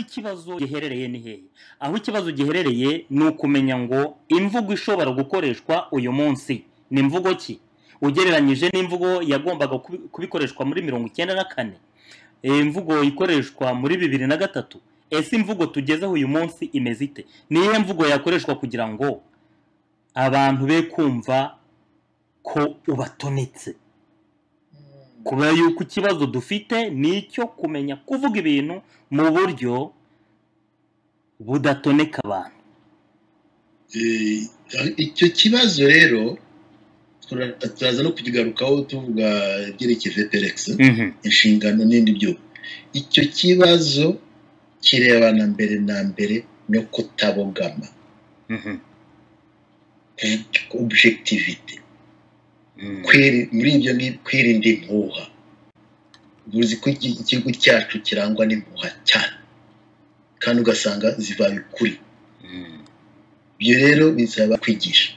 ikibazo giherereye ni hehe? Aho ikibazo giherereye ni ukumenya ngo imvugo ishobora gukoreshwa uyu munsi ni imvugo ki ugereranyije n'imvugo yagombaga kubikoreshwa muri 1994, imvugo ikoreshwa muri 2003. Ese imvugo tugezeho uyu munsi imeze ite? Niye mvugo yakoreshwa kugira ngo abantu be kumva ko ubatonetse, kuba yuko ikibazo dufite nicyo kumenya kuvuga ibintu mu buryo budatoneka abantu. Icyo kibazo rero turaza no kukigarukaho tuvuga byerekeye Felix inshingano n'indi byo. Icyo kibazo kirebana mbere na mbere no kutabogama, objectivity, muri ibyo kwirinda impuha. Uzi ko ikigo cyacu kirangwa n'impuha cyane kandi ugasanga zivaye kuri ibyo rero bizaba kwigisha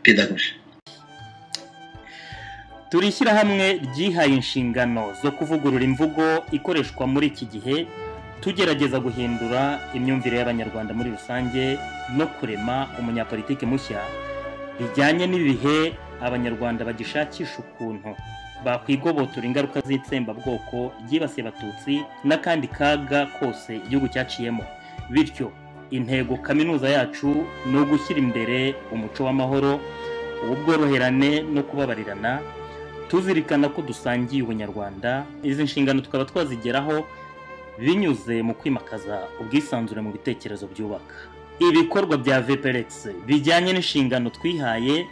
pedagogy. Turishyira hamwe ryihaye inshingano zo kuvugurura imvugo ikoreshwa muri iki gihe, tugerageza guhindura imyumvire y'abanyarwanda muri rusange no kurema umunyapolitike mushya bijyanye n'ibihe abanyarwanda bagishakisha ukuntu bakwigobotora ingaruka z'itsembabwoko ryibasiye abatutsi n'akandi kaga kose igihugu cyaciyemo. Bityo intego kaminuza yacu ni ugushyira imbere umuco w'amahoro, ubworoherane no kubabarirana, tuzirikana ko dusangiye ubunyarwanda. Izi nshingano tukaba twazigeraho binyuze mu kwimakaza ubwisanzure mu bitekerezo byubaka. Ibikorwa bya VPRX bijyanye n'inshingano twihaye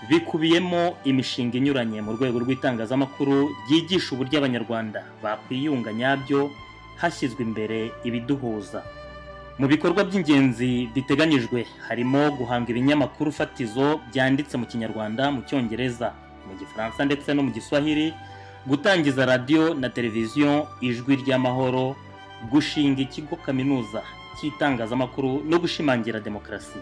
bikubiyemo imishinga inyuranye mu rwego rw'itangazamakuru ryigisha uburyo abanyarwanda bakwiyunga nyabyo hashyizwe imbere ibiduhuza. Mu bikorwa by'ingenzi biteganyijwe harimo guhanga ibinyamakuru fatizo byanditse mu Kinyarwanda, mu Cyongereza, mu Gifaransa ndetse no mu Giswahili, gutangiza radio na televiziyo Ijwi ry'Amahoro, gushinga ikigo kaminuza cy'itangazamakuru no gushimangira demokarasi.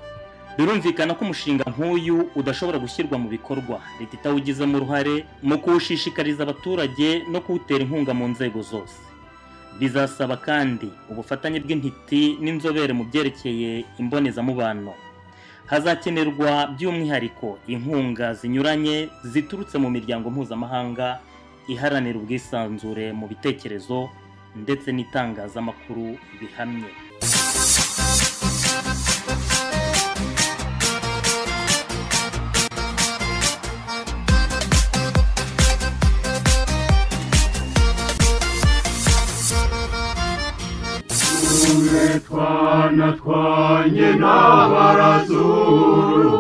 Birumvikana ko umushinga nk'uyu udashobora gushyirwa mu bikorwa leta itawugizemo uruhare mu kuwushishikariza abaturage no kuwutera inkunga mu nzego zose. Bizasaba kandi ubufatanye bw'intiti n'inzobere mu byerekeye imbonezamubano. Hazakenerwa by'umwihariko inkunga zinyuranye ziturutse mu miryango mpuzamahanga iharanira ubwisanzure mu bitekerezo ndetse n'itangazamakuru bihamye. Twana twanye n'abarazuru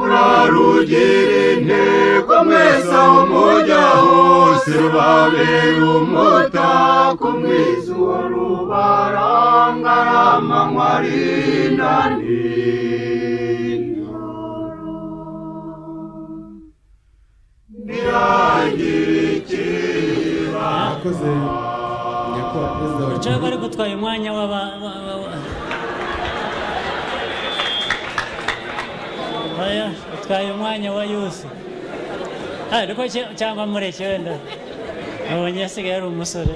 murarugire intego mwese aho mujya hose rubabera umutako mwiza uwo rubaranga amanywa arinda nijoro Akoze nyakubahwa perezida wa Repubulika bari gutwaye umwanya Oya, utwaye umwanya wa Yusi. Ariko cyangwa mureke wenda. Abonye asigaye ari umusore.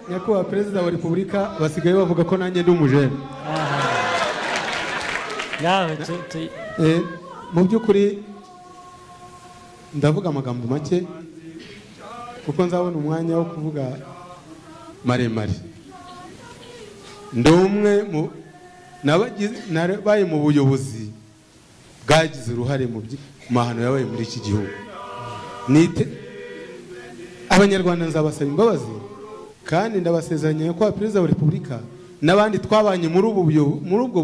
nyakubahwa perezida wa Repubulika basigaye bavuga ko nanjye ndi umujene. Mu by'ukuri ndavuga amagambo make kuko nzabona umwanya wo kuvuga maremare. Ndi umwe mu nabaye mu buyobozi bwagize uruhare mu mahano yabaye muri iki gihugu. Abanyarwanda nzabasaba imbabazi kandi ndabasezeranya ko perezida wa Repubulika n'abandi twabanye muri ubwo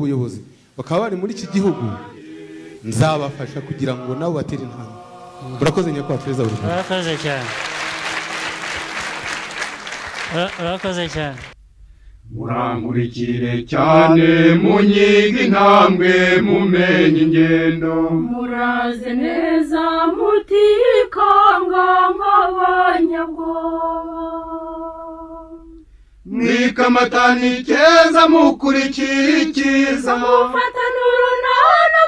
buyobozi bakaba bari muri iki gihugu nzabafasha kugira ngo nabo batere intambwe. Urakoze nyakubahwa perezida wa Repubulika. Urakoze cyane. Urakoze cyane. Murankurikire cyane munyiga intambwe mumenye ingendo. Muraze neza mutikanga nk'abanyabwoba. Mwikamatani keza mukurikira icyiza. Mufatane urunana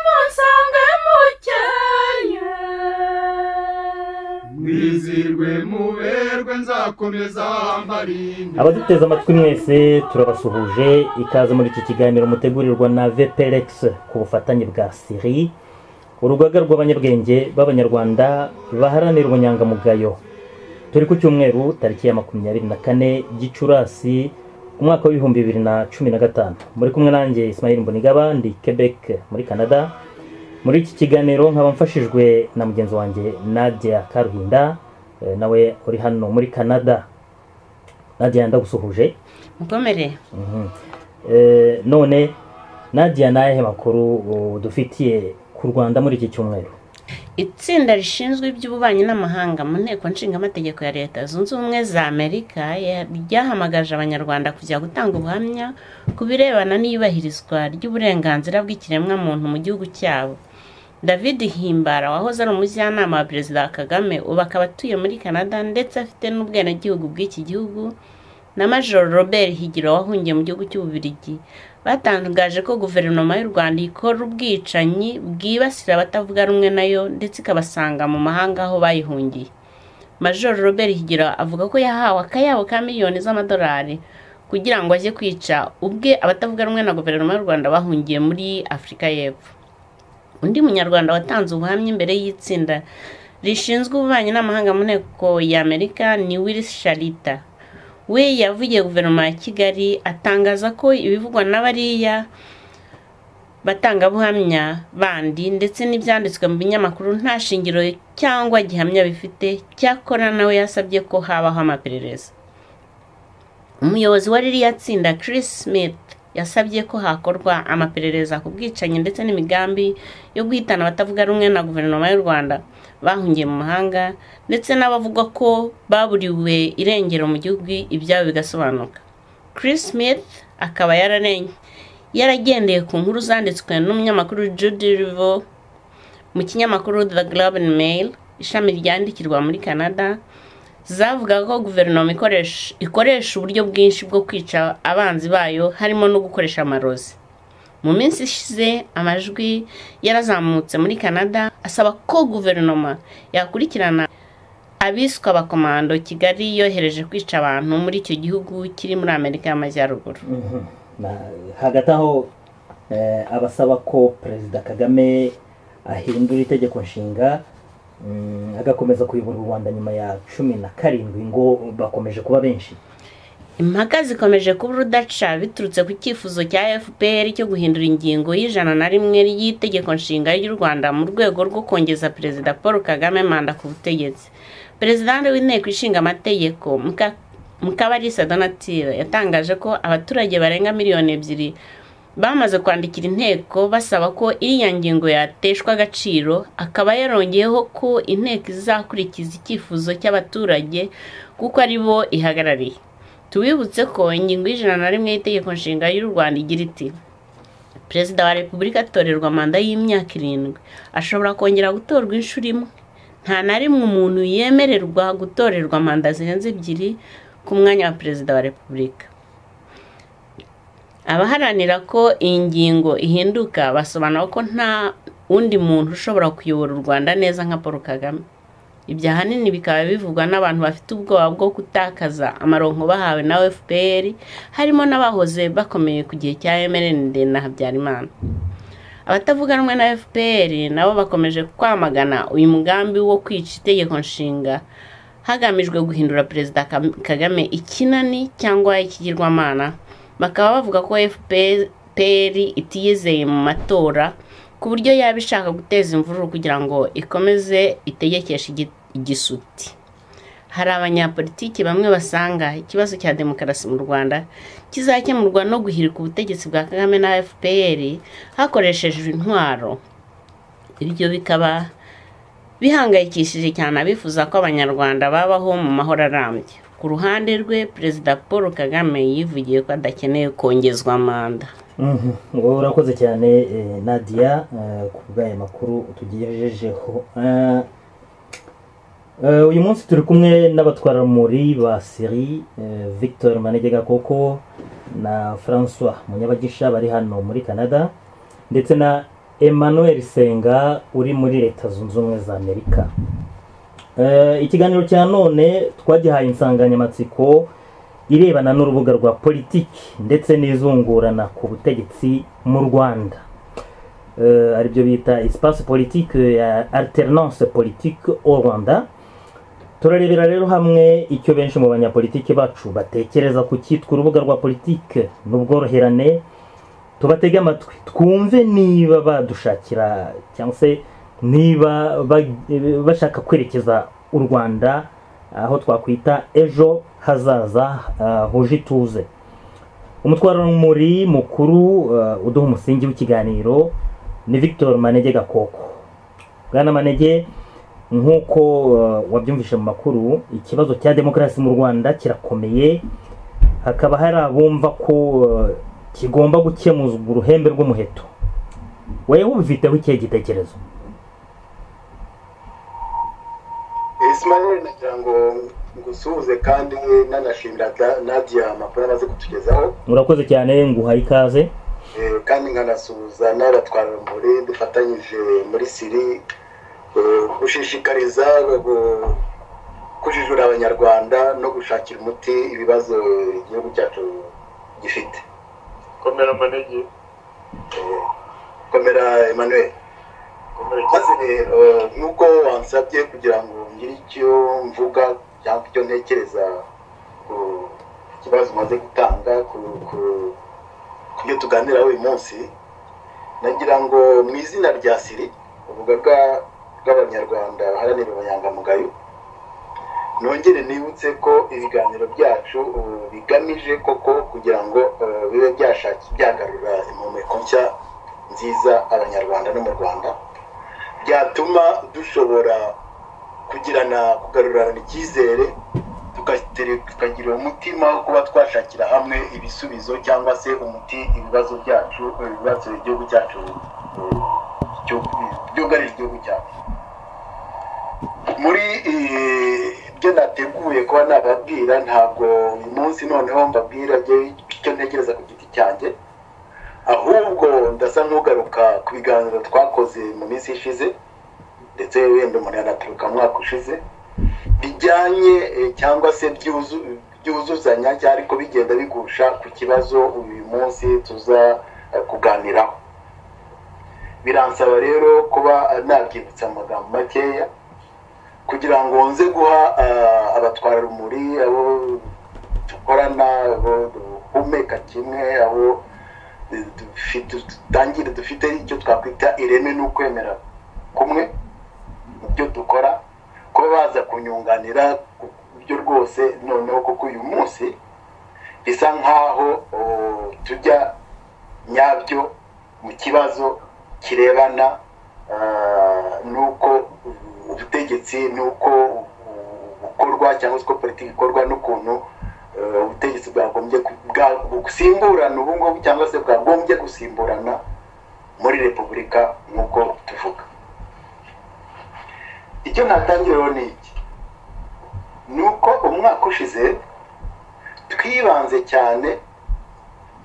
mwizirwe muberwe nzakomeza mbarinde. Abaduteze amatwi mwese turabasuhuje, ikaze muri iki kiganiro mutegurirwa na VPRX ku bufatanye bwa Siri, urugaga rw'abanyabwenge b'abanyarwanda baharanira ubunyangamugayo. Turi ku cyumweru tariki ya 24 Gicurasi umwaka wa 2015. Muri kumwe nanjye Ismail Mbonigaba ndi Quebec muri Canada. Muri iki kiganiro nkaba mfashijwe na mugenzi wanjye Nadia Karuhinda, nawe uri hano muri Canada. Nadia ndagusuhuje. Mukomere. None Nadia, nahe makuru dufitiye ku Rwanda muri iki cyumweru? Itsinda rishinzwe iby'ububanyi n'amahanga mu nteko nshingamategeko ya Leta Zunze Ubumwe za Amerika ryahamagaje abanyarwanda kujya gutanga ubuhamya ku birebana n'iyubahirizwa ry'uburenganzira bw'ikiremwa muntu mu gihugu cyabo. David Himbara wahoze ari umujyanama wa Perezida Kagame ubu akaba atuye muri Canada ndetse afite n'ubwenegihugu bw'iki gihugu, na Major Robert Higiro wahungiye mu gihugu cy'Ububiligi batangaje ko guverinoma y'u Rwanda ikora ubwicanyi bwibasira abatavuga rumwe nayo ndetse ikabasanga mu mahanga aho bayihungiye. Major Robert Higiro avuga ko yahawe akayabo ka miliyoni z'amadolari kugira ngo ajye kwica ubwe abatavuga rumwe na guverinoma y'u Rwanda bahungiye muri Afurika y'Epfo. Undi munyarwanda watanze ubuhamya imbere y'itsinda rishinzwe ububanyi n'amahanga mu nteko ya Amerika ni Willis Sharita. We yavugiye guverinoma ya Kigali atangaza ko ibivugwa n'abariya batangabuhamya bandi ndetse n'ibyanditswe mu binyamakuru nta shingiro cyangwa gihamya bifite, cyakora nawe yasabye ko habaho amaperereza. Umuyobozi wa ririya tsinda Chris Smith yasabye ko hakorwa amaperereza ku bwicanyi ndetse n'imigambi yo guhitana abatavuga rumwe na guverinoma y'u Rwanda bahungiye mu mahanga ndetse n'abavuga ko baburiwe irengero mu gihugu ibyabo bigasobanuka. Chris Smith akaba yaragendeye ku nkuru zanditswe n'umunyamakuru Judy Rivo mu kinyamakuru The Globe and Mail, ishami ryandikirwa muri Canada, zavuga ko guverinoma ikoresha uburyo bwinshi bwo kwica abanzi bayo harimo no gukoresha amarozi. Mu minsi ishize amajwi yarazamutse muri Canada asaba ko guverinoma yakurikirana abiswe abakomando Kigali yohereje kwica abantu muri icyo gihugu kiri muri Amerika y'Amajyaruguru. Hagati aho abasaba ko Perezida Kagame ahindura itegeko nshinga agakomeza kuyobora u Rwanda nyuma ya 17 ngo bakomeje kuba benshi. Impaka zikomeje kuba urudaca biturutse ku cyifuzo cya FPR cyo guhindura ingingo y'101 y'itegeko nshinga y'u Rwanda mu rwego rwo kongeza Perezida Paul Kagame manda ku butegetsi. Perezida w'inteko ishinga amategeko Mukabalisa Donatille yatangaje ko abaturage barenga miliyoni 2 bamaze kwandikira inteko basaba ko iriya ngingo yateshwa agaciro, akaba yarongeyeho ko inteko izakurikiza icyifuzo cy'abaturage kuko ari bo ihagarariye. Tubibutse ko ingingo y'101 y'itegeko nshinga y'u Rwanda igira iti: Perezida wa Repubulika atorerwa manda y'imyaka 7, ashobora kongera gutorwa inshuro imwe. Nta na rimwe umuntu yemererwa gutorerwa manda zirenze 2 ku mwanya wa Perezida wa Repubulika. Abaharanira ko iyi ngingo ihinduka basobanura ko nta undi muntu ushobora kuyobora u Rwanda neza nka Paul Kagame. Ibyo ahanini bikaba bivugwa n'abantu bafite ubwoba bwo gutakaza amaronko bahawe na FPR, harimo n'abahoze bakomeye ku gihe cya MRND na Habyarimana. Abatavuga rumwe na FPR nabo bakomeje kwamagana uyu mugambi wo kwica itegeko nshinga hagamijwe guhindura Perezida Kagame ikinani cyangwa ikigirwamana. Bakaba bavuga ko FPR itiyizeye mu matora ku buryo yabishaka guteza imvururu kugira ngo ikomeze itegekesha igisuti. Hari abanyapolitiki bamwe basanga ikibazo cya demokarasi mu Rwanda kizakemurwa no guhirika ubutegetsi bwa Kagame na FPR hakoreshejwe intwaro. Ibyo bikaba bihangayikishije cyane abifuza ko abanyarwanda babaho mu mahoro arambye. Ku ruhande rwe Perezida Paul Kagame yivugiye ko adakeneye kongezwa manda. Urakoze cyane Nadia ku bw'aya makuru tugijejeho. Uyu munsi turi kumwe n'abatwara muri ba Siri, Victor Manegega Koko na François Munyabagisha bari hano muri Canada, ndetse na Emmanuel Senga uri muri Leta Zunze Ubumwe za Amerika. ikiganiro cya none twagihaye insanganyamatsiko irebana n'urubuga rwa politiki ndetse n'izungurana ku butegetsi mu Rwanda, aribyo bita espace politique ya alternance politique au Rwanda. Turarebera rero hamwe icyo benshi mu banyapolitiki bacu batekereza ku cyitwa urubuga rwa politiki n'ubworoherane. Tubatege amatwi twumve niba badushakira cyangwa se niba bashaka kwerekeza u Rwanda aho twakwita ejo hazaza huje ituze. Umutwaro muri mukuru uduha umusingi w'ikiganiro ni Victor Manege Gakoko. Bwana Manege, nk'uko wabyumvishe mu makuru, ikibazo cya demokarasi mu Rwanda kirakomeye, hakaba hari abumva ko kigomba gukemuzwa uruhembe rw'umuheto. Wewe ubifiteho ikihe gitekerezo? Ismail, nagira ngo ngusuhuze kandi nanashimira Nadia amakuru amaze kutugezaho. Murakoze cyane, nguhaye ikaze. Kandi nkanasuhuza n'abatwara muri dufatanyije muri Siri gushishikariza kujijura abanyarwanda no gushakira umuti ibibazo igihugu cyacu gifite. Komera Manege. Komera Emmanuel. Maze rero nuko wansabye kugira ngo ngire icyo mvuga cyangwa icyo ntekereza ku kibazo maze gutanga ku byo tuganiraho uyu munsi, nagira ngo mu izina rya Siri urubuga bw'abanyarwanda haranira ubunyangamugayo nongere nibutse ko ibiganiro byacu bigamije koko kugira ngo bibe byagarura impumeko nshya nziza abanyarwanda no mu Rwanda, byatuma dushobora kugarurana icyizere, tukagira umutima wo kuba twashakira hamwe ibisubizo cyangwa se umuti ibibazo byacu, ibibazo igihugu cyacu byugarije igihugu cyacu. Muri ibyo nateguye kuba nababwira, ntabwo uyu munsi noneho mbabwira icyo ntekereza ku giti cyanjye, ahubwo ndasa nk'ugaruka ku biganiro twakoze mu minsi ishize ndetse wenda umuntu yanaturuka mwaka ushize, bijyanye cyangwa se byuzuzanya ariko bigenda bigusha ku kibazo uyu munsi tuza kuganiraho. Biransaba rero kuba nabyibutsa amagambo makeya kugira ngo nze guha abatwara rumuri, abo dukorana, abo duhumeka kimwe, abo dufite icyo twakwita ireme n'ukwemera kumwe mu byo dukora, kuba baza kunyunganira ku buryo rwose noneho kuko uyu munsi bisa nkaho tujya nyabyo mu kibazo kirebana n'uko ubutegetsi n'uko bukorwa cyangwa se uko politiki ikorwa n'ukuntu ubutegetsi bwagombye gusimburana ubu ngubu cyangwa se bwagombye gusimburana muri repubulika nk'uko tuvuga. Icyo natangiraho ni iki, ni uko umwaka ushize twibanze cyane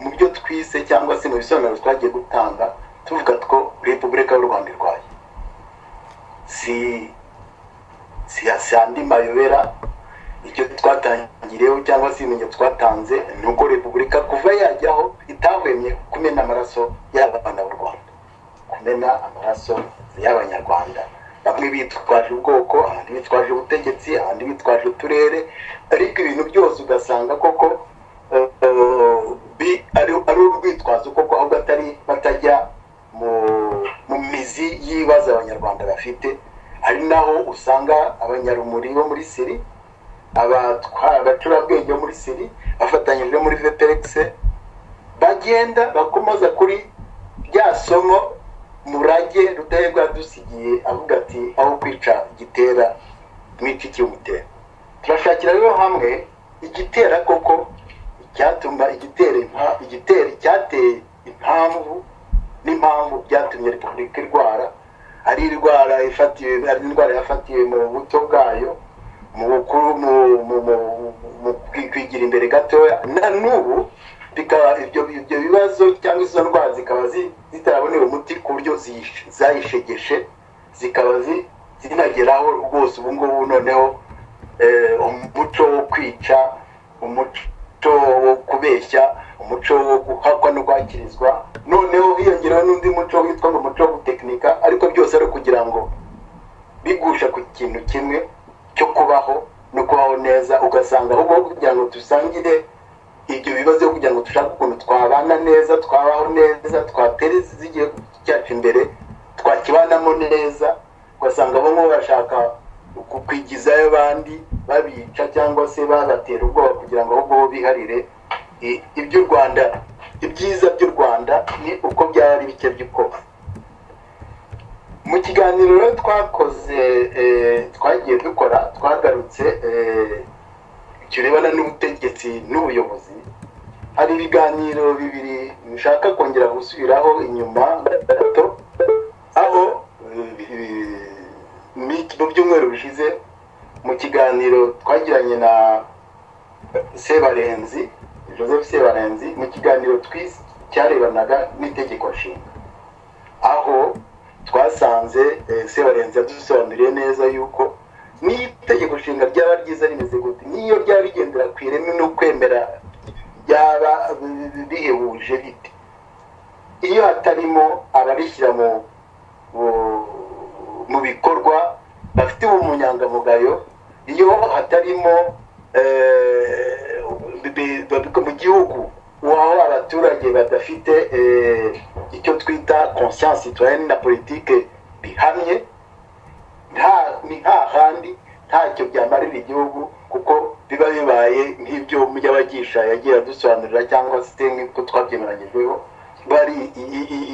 mu byo twise cyangwa se mu bisobanuro twagiye gutanga tuvuga ko repubulika y'u Rwanda irwaye. Si andi mayobera, icyo twatangiriyeho cyangwa se ibimenyetso twatanze ni uko repubulika kuva yajyaho itahwemye kumena amaraso y'abana b'u Rwanda, kumena amaraso y'abanyarwanda, bamwe bitwaje ubwoko, abandi bitwaje ubutegetsi, abandi bitwaje uturere, ariko ibintu byose ugasanga koko ari urwitwazo koko, ahubwo batajya mu mizi y'ibibazo abanyarwanda bafite. Ari naho usanga abanyarumuri bo muri Siri, abacurabwenge bo muri Siri bafatanyije muri VPRX bagenda bakomoza kuri rya somo Murage Rudahigwa dusigiye avuga ati aho kwica gitera mwica cy'umutera. Turashakira rero hamwe igitera koko icyatuma igitera cyateye impamvu n'impamvu byatumye repubulika irwara, ari indwara yafatiwe mu buto bwayo, mu bukuru, mu kwigira imbere gatoya, na n'ubu bikaba ibyo bibazo cyangwa izo ndwara zikaba zitarabonera umuti ku buryo zayishegeshe, zikaba zinageraho rwose ubu ngubu noneho umuco wo kwica, umuco wo kubeshya, umuco wo guhakwa no kwakirizwa, noneho hiyongeraho n'undi muco witwa ngo umuco wo gutekinika, ariko byose ari kugira ngo bigusha ku kintu kimwe cyo kubaho no kubaho neza. Ugasanga ahubwo kugira ngo dusangire ibyo bibazo kugira ngo dushake ukuntu twabana neza, twabaho neza, twatereza igihe cyacu imbere, twakibanamo neza, ugasanga bamwe bashaka kukwigizayo abandi babica cyangwa se babatera ubwoba kugira ngo ahubwo biharire iby'u Rwanda. Ibyiza by'u Rwanda ni uko byari bike by'uko. Mu kiganiro rero twakoze twagiye dukora, twagarutse kirebana n'ubutegetsi n'ubuyobozi. Hari ibiganiro bibiri nshaka kongera gusubiraho inyuma gato, aho mu byumweru bishize mu kiganiro twagiranye na Sebarenzi, Joseph Sebarenzi, mu kiganiro cyarebanaga n'itegeko nshinga, aho twasanze Sebarenzi yadusobanuriye neza yuko n'itegeko nshinga ryaba ryiza rimeze gute, niyo ryaba rigendera ku ireme no kwemera byaba bihebuje bite, iyo hatarimo abarishyira mu bikorwa bafite umunyangamugayo, iyo hatarimo mu gihugu aho abaturage badafite icyo twita conscience citoyenne na politique bihamye, nta handi ntacyo byamarira igihugu, kuko biba bibaye nk'ibyo Mujyabagisha yagiye adusobanurira cyangwa se nk'uko twabyemeranyijweho, bari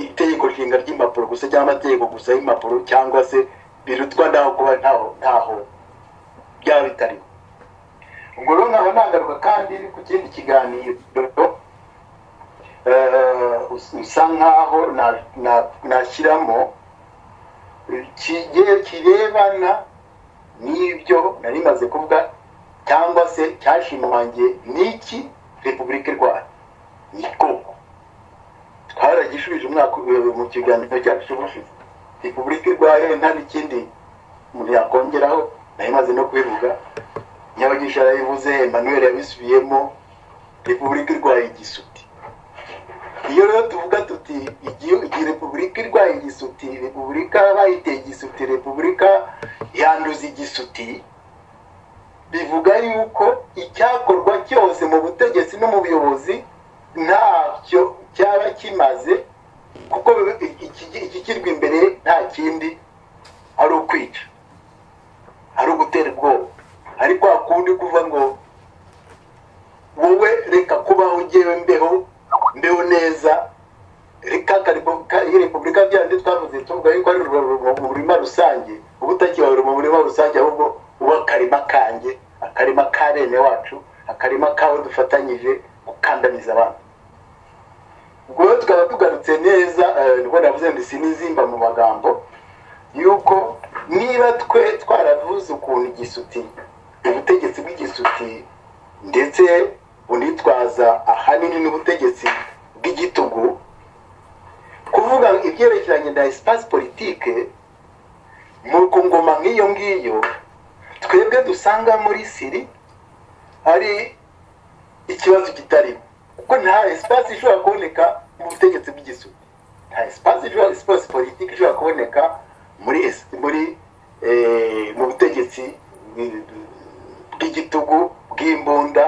itegeko nshinga ry'impapuro gusa cyangwa amategeko gusa y'impapuro, cyangwa se birutwa naho kuba ntaho byaba bitariho. Ubwo rero nkaba nagaruka kandi ku kindi kiganiro usa nkaho nashyiramo kirebana n'ibyo nari maze kuvuga, cyangwa se cyashimangiye n'iki Repubulika y'u ni koko twaragishubije umwaka mu kiganiro cyacu cy'ubushize. Repubulika y'u Rwanda nta n'ikindi umuntu yakongeraho, nari maze no kubivuga. Nyabagisha yarabivuze, Emmanuel yabisubiyemo, Repubulika y'u Rwanda igisuti. Iyo rero tuvuga tuti igihe Repubulika y'u Rwanda igisuti, Repubulika bayiteye igisuti, Repubulika yanduza igisuti, bivuga yuko icyakorwa cyose mu butegetsi no mu buyobozi ntacyo cyaba kimaze, kuko ikikirwa imbere nta kindi ari ukwica, ari ugutera ubwoba, ariko hakundi kuva ngo wowe reka kubaho ugewe mbeho neza, reka Repubulika byandi twavuze tuvuga yuko ari mu murima rusange, ubu utakibaye mu murima rusange ahubwo uba akarima kanjye, akarima ka bene wacu, akarima kawe dufatanyije gukandamiza abantu. Ubwo tukaba tugarutse neza, nibwo navuze ndi sinizimba mu magambo yuko niba twaravuze ukuntu igisuti, ubutegetsi bw'igisuti, ndetse unitwaza ahanini n'ubutegetsi bw'igitugu, kuvuga ibyerekeranye na espace politique mu ngoma nk'iyo ngiyo, twebwe dusanga muri Siri ari ikibazo kitari, kuko nta espace ishobora kuboneka mu butegetsi bw'igisuti, nta espace politique ishobora kuboneka mu butegetsi bw'igitugu, bw'imbunda,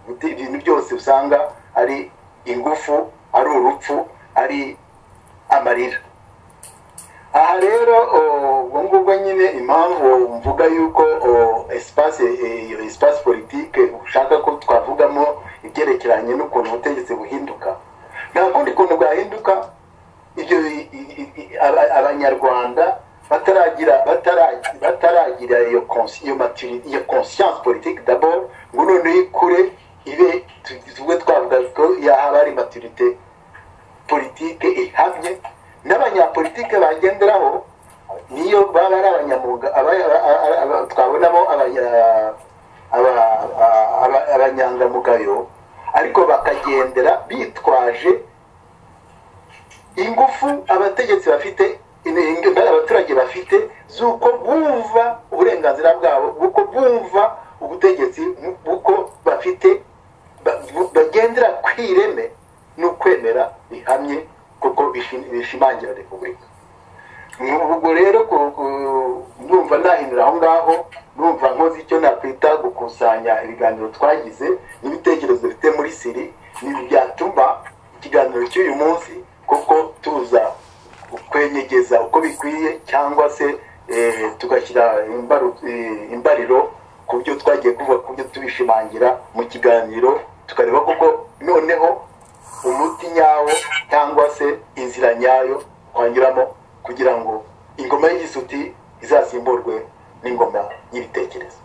ibintu byose usanga ari ingufu, ari urupfu, ari amarira. Aha rero ubwo ngubwo nyine impamvu mvuga yuko espace politique ushaka ko twavugamo ibyerekeranye n'ukuntu ubutegetsi buhinduka, nta kundi kuntu bwahinduka ibyo abanyarwanda bataragira iyo conscience politique d'abord, ngo none ikure ibe tugwe twavuga ko yahaba ari maturité politique ihamye, n'abanyapolitike bagenderaho niyo baba ari abanyamuga, twabonamo abanyangamugayo, ariko bakagendera bitwaje ingufu abategetsi bafite intege abaturage bafite z'uko bumva uburenganzira bwabo, bw'uko bumva ubutegetsi, bw'uko bafite bagendera ku ireme n'ukwemera bihamye kuko bishimangira repubulika. Ubwo rero numva nahindura aho ngaho, numva nkoze icyo nakwita gukusanya ibiganiro twagize n'ibitekerezo bifite muri siri, ni byatuma ikiganiro cy'uyu munsi kuko tuza kwenyegeza uko bikwiye cyangwa se tugashyira imbariro ku byo twagiye kuvuga, ku byo tubishimangira mu kiganiro, tukareba kuko noneho umuti nyawo cyangwa se inzira nyayo twanyuramo kugira ngo ingoma y'igisuti izasimburwe n'ingoma y'ibitekerezo.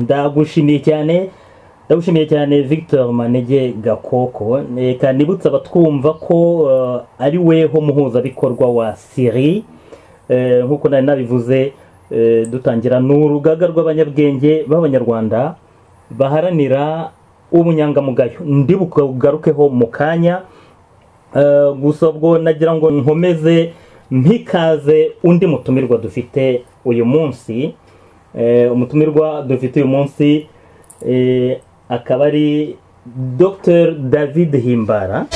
Ndagushimiye cyane Victor Manege Gakoko. Reka nibutse abatwumva ko ari weho muhuzabikorwa wa Siri, nk'uko nari nabivuze dutangira n'urugaga rw'abanyabwenge b'abanyarwanda baharanira ubunyangamugayo. Ndi bugarukeho mu kanya, gusa ubwo nagira ngo nkomeze mpikaze undi mutumirwa dufite uyu munsi. Umutumirwa dufite uyu munsi akaba ari Dr. David Himbara.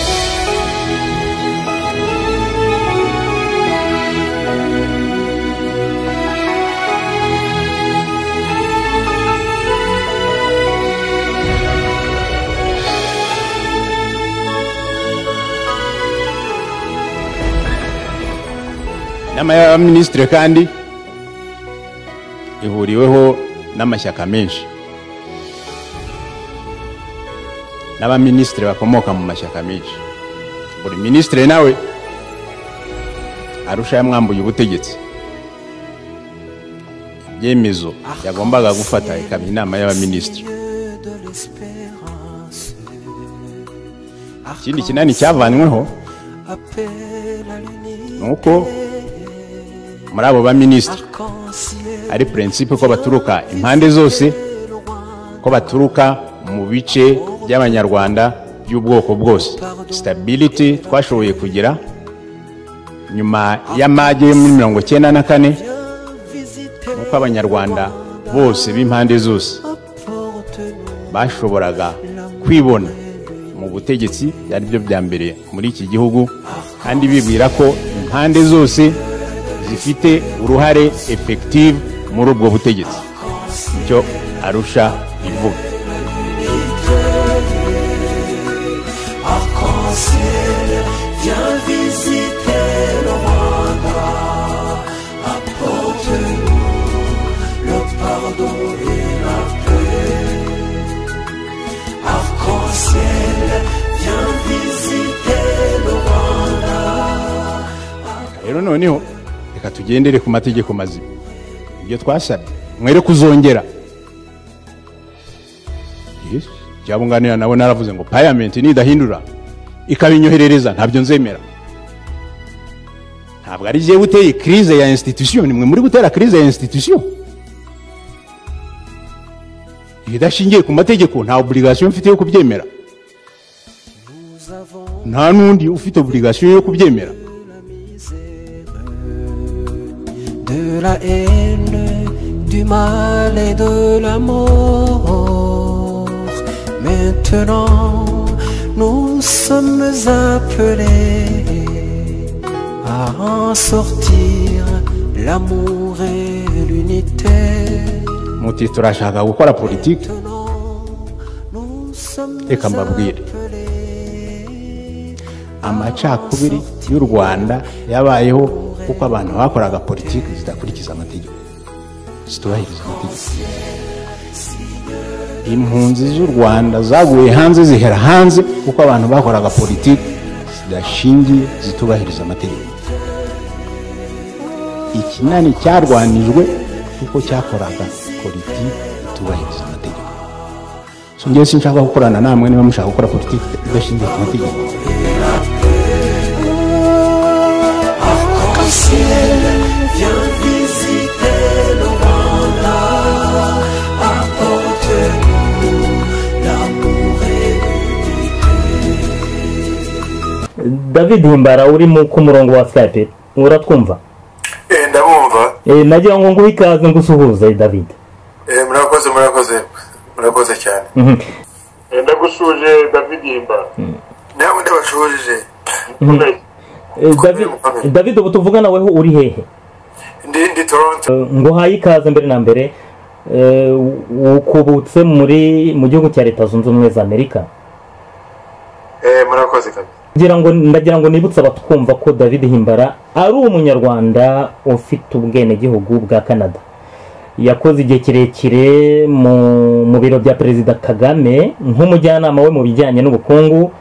Inama y'abaminisitiri kandi ihuriweho n'amashyaka menshi n'abaminisitiri bakomoka mu mashyaka menshi. Buri minisitiri nawe Arusha yamwambuye ubutegetsi, ibyemezo yagombaga gufata ikaba inama y'abaminisitiri. Ikindi kinani cyavanyweho nuko muri abo baminisitiri ari principe ko baturuka impande zose, ko baturuka mu bice by'abanyarwanda by'ubwoko bwose. Stability twashoboye kugira nyuma y'amage yo muri 1994 nuko abanyarwanda bose b'impande zose bashoboraga kwibona mu butegetsi, byari byo bya mbere muri iki gihugu, kandi bibwira ko impande zose zifite uruhare effective muri ubwo butegetsi. Icyo Arusha ivuga. Rero noneho reka tugendere ku mategeko mazima. Ibyo twasabye mwere kuzongera. Yes, cyabunganira nabo naravuze ngo parliament nidahindura ikabinyoherereza ntabyo nzemera. Ntabwo ari je buteye crise ya institution, nimwe muri gutera crise ya institution. Idashingiye ku mategeko nta obligation mfite yo kubyemera. Nta nundi ufite obligation yo kubyemera. De la haine, du mal et de la mort. Maintenant, nous sommes appelés à en sortir l'amour et l'unité. Muti turashaka gukora politiki, reka mbabwire amacakubiri y'u Rwanda yabayeho kuko abantu bakoraga politiki zidakurikiza amategeko, zitubahiriza amategeko. Impunzi z'u Rwanda zaguye hanze zihera hanze kuko abantu bakoraga politiki zidashingiye, zitubahiriza amategeko. Ikinani cyarwanijwe kuko cyakoraga politiki itubahiriza amategeko. So ngiye sinshaka gukorana namwe niba mushaka gukora politiki idashingiye ku mategeko. Viens visiter le Rwanda, apporte-nous l'amour et l'unité. David Himbara uri ku murongo wa Skype uratwumva? nagira ngo nguhe ikaze ngusuhuze David. murakoze cyane. Ndagushuje David Himbara. Nawe ndabashuje. David ubu tuvugana weho uri hehe? Ndi Toronto. Nguhaye ikaze mbere na mbere ukubutse mu gihugu cya Leta Zunze Ubumwe za Amerika. Murakoze kabisa. Ndagira ngo nibutse abatwumva ko David Himbara ari umunyarwanda ufite ubwene gihugu bwa Canada. Yakoze igihe kirekire mu biro bya Perezida Kagame nk'umujyanama we mu bijyanye n'ubukungu,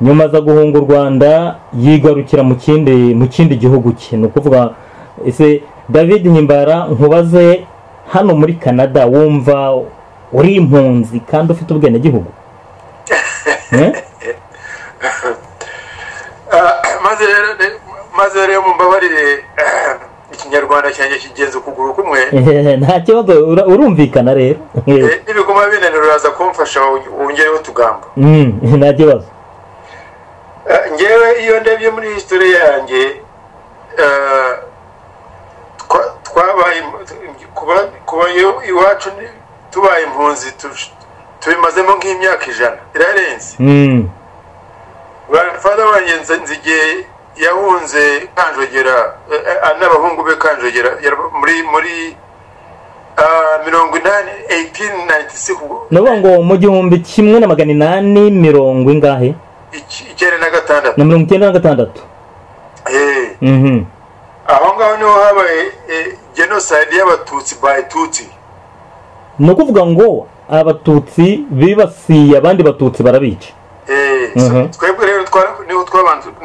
nyuma aza guhunga u Rwanda yigarukira mu kindi gihugu cye. Ni ukuvuga ese David Himbara nkubaze hano muri Canada wumva uri impunzi kandi ufite ubwene gihugu? maze rero mumbabarire ikinyarwanda cyanjye kigenze ukuguru kumwe. Nta kibazo urumvikana rero. Nibiguma binanira uraza kumfasha wongereho tugambo. Nta kibazo. Ngewe iyo ndebye muri history yanjye twabaye kuba iwacu tubaye impunzi tubimazemo nk'imyaka 100 irarenze. Grandfather wanjye nzigiye yahunze Kanjogera n'abahungu be Kanjogera muri 1896. Nabo ngo mu 1880 ingahe? 96. Aho ngaho niho habaye genocide y'abatutsi by Tutsi. No kuvuga ngo abatutsi bibasiye abandi batutsi barabica. Twebwe rero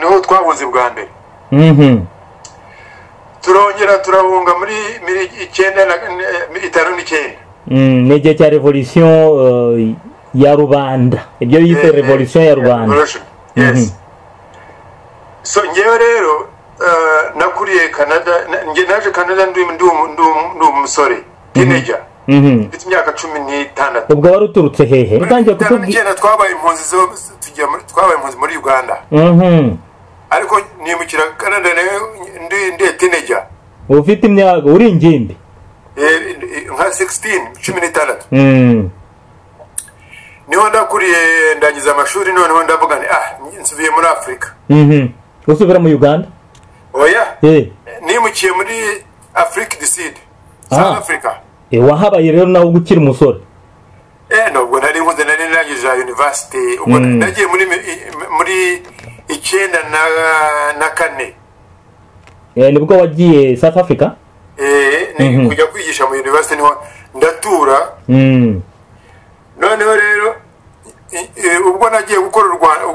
niho twahunze bwa mbere. Turongera turahunga muri 1959. N'igihe cya revolution ya rubanda, ibyo yise revolution ya rubanda. Yes. So ngewe rero nakuriye Canada, nge naje Canada ndi umusore teenager. Mfite imyaka 16. Ubwo wari uturutse hehe? Utangiye kutubwira twabaye impunzi twabaye impunzi muri Uganda. Ariko nimukira Canada ndi teenager. Ufite imyaka uri ingimbi? Nka 16. Niho ndakuriye ndangiza amashuri noneho ndavuga nsubiye muri Afrika. Usubira mu Uganda? Oya. Nimukiye muri Africa du Sud. South Africa. Wahabaye rero nawe gukira umusore? Nubwo nari nkunze nari nangije university, ubwo nagiye muri 94. Nibwo wagiye South Africa? Kujya kwigisha mu university niho ndatura. Noneho rero ubwo nagiye gukora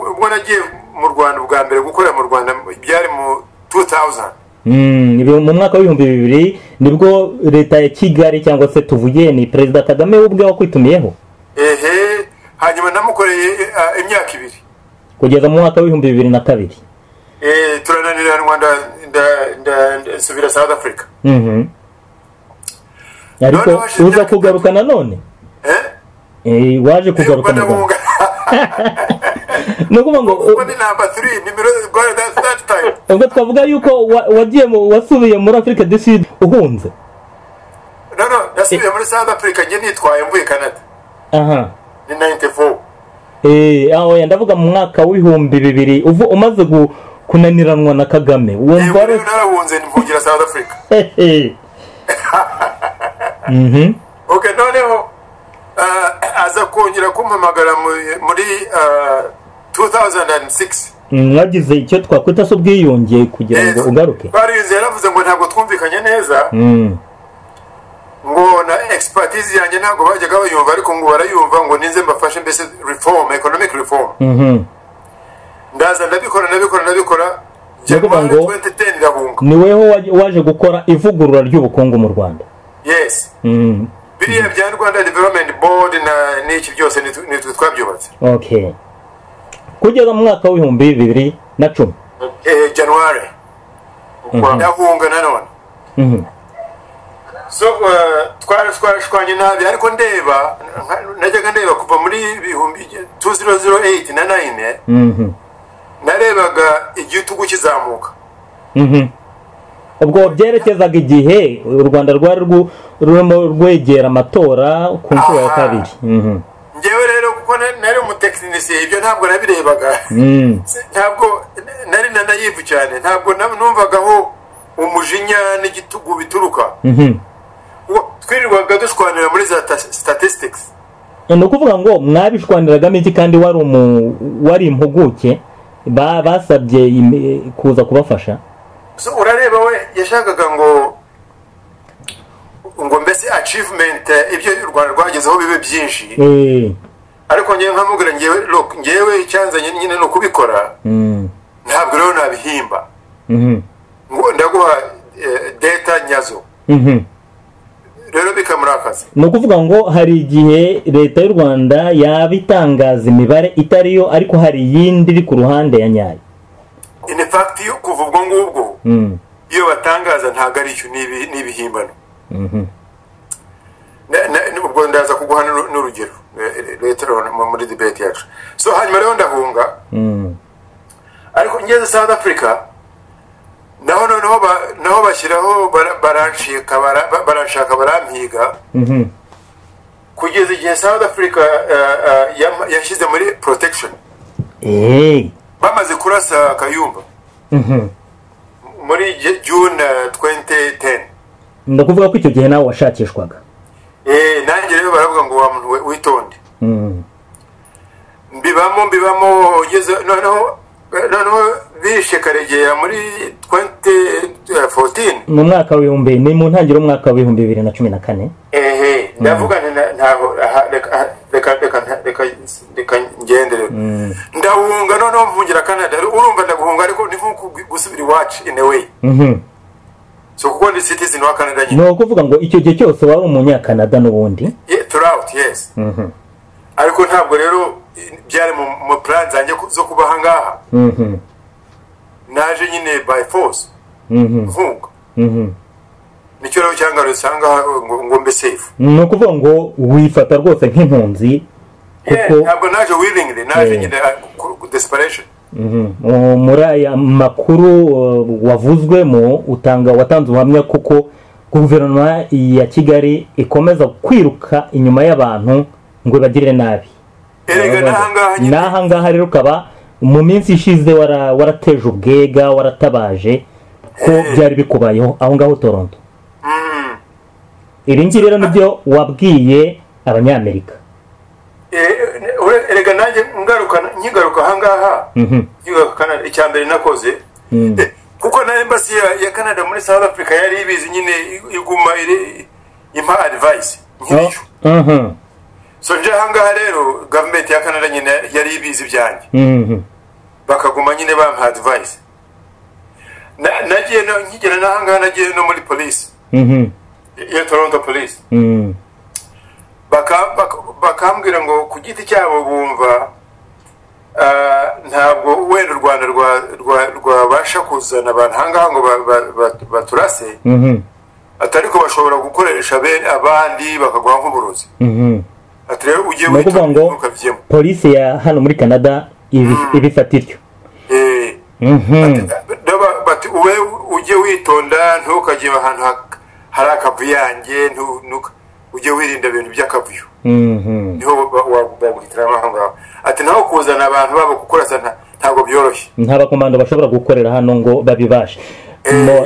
ubwo nagiye mu Rwanda bwa mbere gukorera mu Rwanda byari mu 2000. Mu mwaka w'2000 nibwo leta ya Kigali cyangwa se tuvuye ni Perezida Kagame ubwe wakwitumiyeho. Hanyuma namukoreye imyaka 2 kugeza mu mwaka w'2002. Turananira Rwanda nsubira South Africa. Ariko uza kugaruka nanone? Waje kugaruka nanone. Nukuvuga ngo ni number 3 nimero that time. Ubwo twavuga yuko wasubiye muri Africa du Sud uhunze. No, nasubiye muri South Africa nge nitwaye mvuye Canada. Ni 94. Aho ndavuga mu mwaka w'2000 umaze kunaniranwa na Kagame. Wumva narahunze mvugira South Africa. Okay, noneho aza kongera kumpamagara muri 2006. Mwagize icyo twakwita so bwiyongeye kugira ngo ugaruke. Barize yaravuze ngo ntabwo twumvikanye neza. Ngo na expertise yanjye ntabwo bajyaga bayumva, ariko ngo barayumva ngo ninze mbafashe mbese reform, economic reform. Ndaza ndabikora. Ngo 2010 ndahunga. Ni weho waje gukora ivugurura ry'ubukungu mu Rwanda? Yes. Biriya bya Rwanda Development Board na n'iki byose nitwe twabyubatse. Okay. Kugeza mu mwaka w'2010. January. Ndahunga nanone. So twashwanye nabi, ariko najyaga ndeba kuva muri 2008 na 9. Narebaga igitugu kizamuka. ubwo byerekezaga igihe u Rwanda rwari rurimo rwegera amatora ku nshuro ya kabiri. Ngewe rero kuko nari umutekinisiye ibyo ntabwo nabirebaga, ntabwo nari nanayivu cyane, ntabwo numvagaho umujinya n'igitugu bituruka. Twirirwaga dushwanira muri za statistics. Ni ukuvuga ngo mwabishwaniragamo iki kandi wari impuguke basabye kuza kubafasha? So urareba we yashakaga ngo mbese achievement ibyo u Rwanda rwagezeho bibe byinshi. Ariko ngewe nkamubwira ngewe icyanzanye nyine no kubikora. Ntabwo rero nabihimba. Ngo ndaguha data nyazo. Rero bikamurakaza. Ni ukuvuga ngo hari igihe leta y'u Rwanda yabitangaza imibare itariyo ariko hari yindi iri ku ruhande ya nyayo. In fact yo kuva ubwo ngubwo iyo batangaza ntago ari cyo nibihimbano. Ubwo ndaza kuguha n'urugero leta muri debate yacu. So hanyuma rero ndahunga. Ariko ngeze South Africa naho bashyiraho baranshaka barampiga. Kugeza igihe South Africa yashyize muri protection. Bamaze kurasa Kayumba muri June 2010. Ndakuvuga ko icyo gihe nawe washakishwaga. Nanjye rero baravuga ngo wa muntu witonde. Mbibamo ugeze noneho bishe Karegeya muri 2014 mu mwaka w'ibihumbi ni mu ntangiriro mwaka wa 2014. Ndavuga ntaho reka ngendere. Ndahunga noneho mpungira Canada. Urumva ndaguhunga ariko ni nko gusubira iwacu in a way. So kuko ndi citizen wa Canada nyine. No kuvuga ngo icyo gihe cyose wari umunyakanada n'ubundi. Throughout, yes. Ariko ntabwo rero byari mu plan zanjye zo kuba hangaha. Naje nyine by force. Hunga. Nicyo rero cyangwa rusanga ngo mbe safe. Ni ukuvuga ngo wifata rwose nk'impunzi kuko ntabwo naje willingly, naje nyine desperation. Muri aya makuru wavuzwemo watanze ubuhamya kuko guverinoma ya Kigali ikomeza kwiruka inyuma y'abantu ngo bagire nabi. Nahangaha rero ukaba mu minsi ishize warateje ubwega waratabaje ko byari bikubayeho aho ngaho Toronto. Iri ngiri rero nibyo wabwiye abanyamerika. Erega nanjye nkigaruka hangaha Canada icyambere nakoze kuko na embassy ya Canada muri South Africa yari ibizi nyine iguma impa advice nk'ibyo. So nje hangaha rero government ya Canada nyine yari ibizi byanjye. Bakaguma nyine bampa advice. Nagiye nkigera nahangaha nagiye no muri police. Ya Toronto police. Bakambwira ngo ku giti cyabo bumva ntabwo wenda u Rwanda rwabasha kuzana abantu hangaha ngo baturase. Atariko bashobora gukoresha abandi bakaguha nk'uburozi. Ati rero ugiye witonda ukavyemo. Police ya hano muri Canada ibifata iryo. Bati uje witonda ntukajye ahantu hari akavuyange uje wirinda ibintu by'akavuyo. Niho baguhitiramo aho ngaho. Ati naho kuzana abantu babo gukorasa ntabwo byoroshye. Nta komando bashobora gukorera hano ngo babibashe.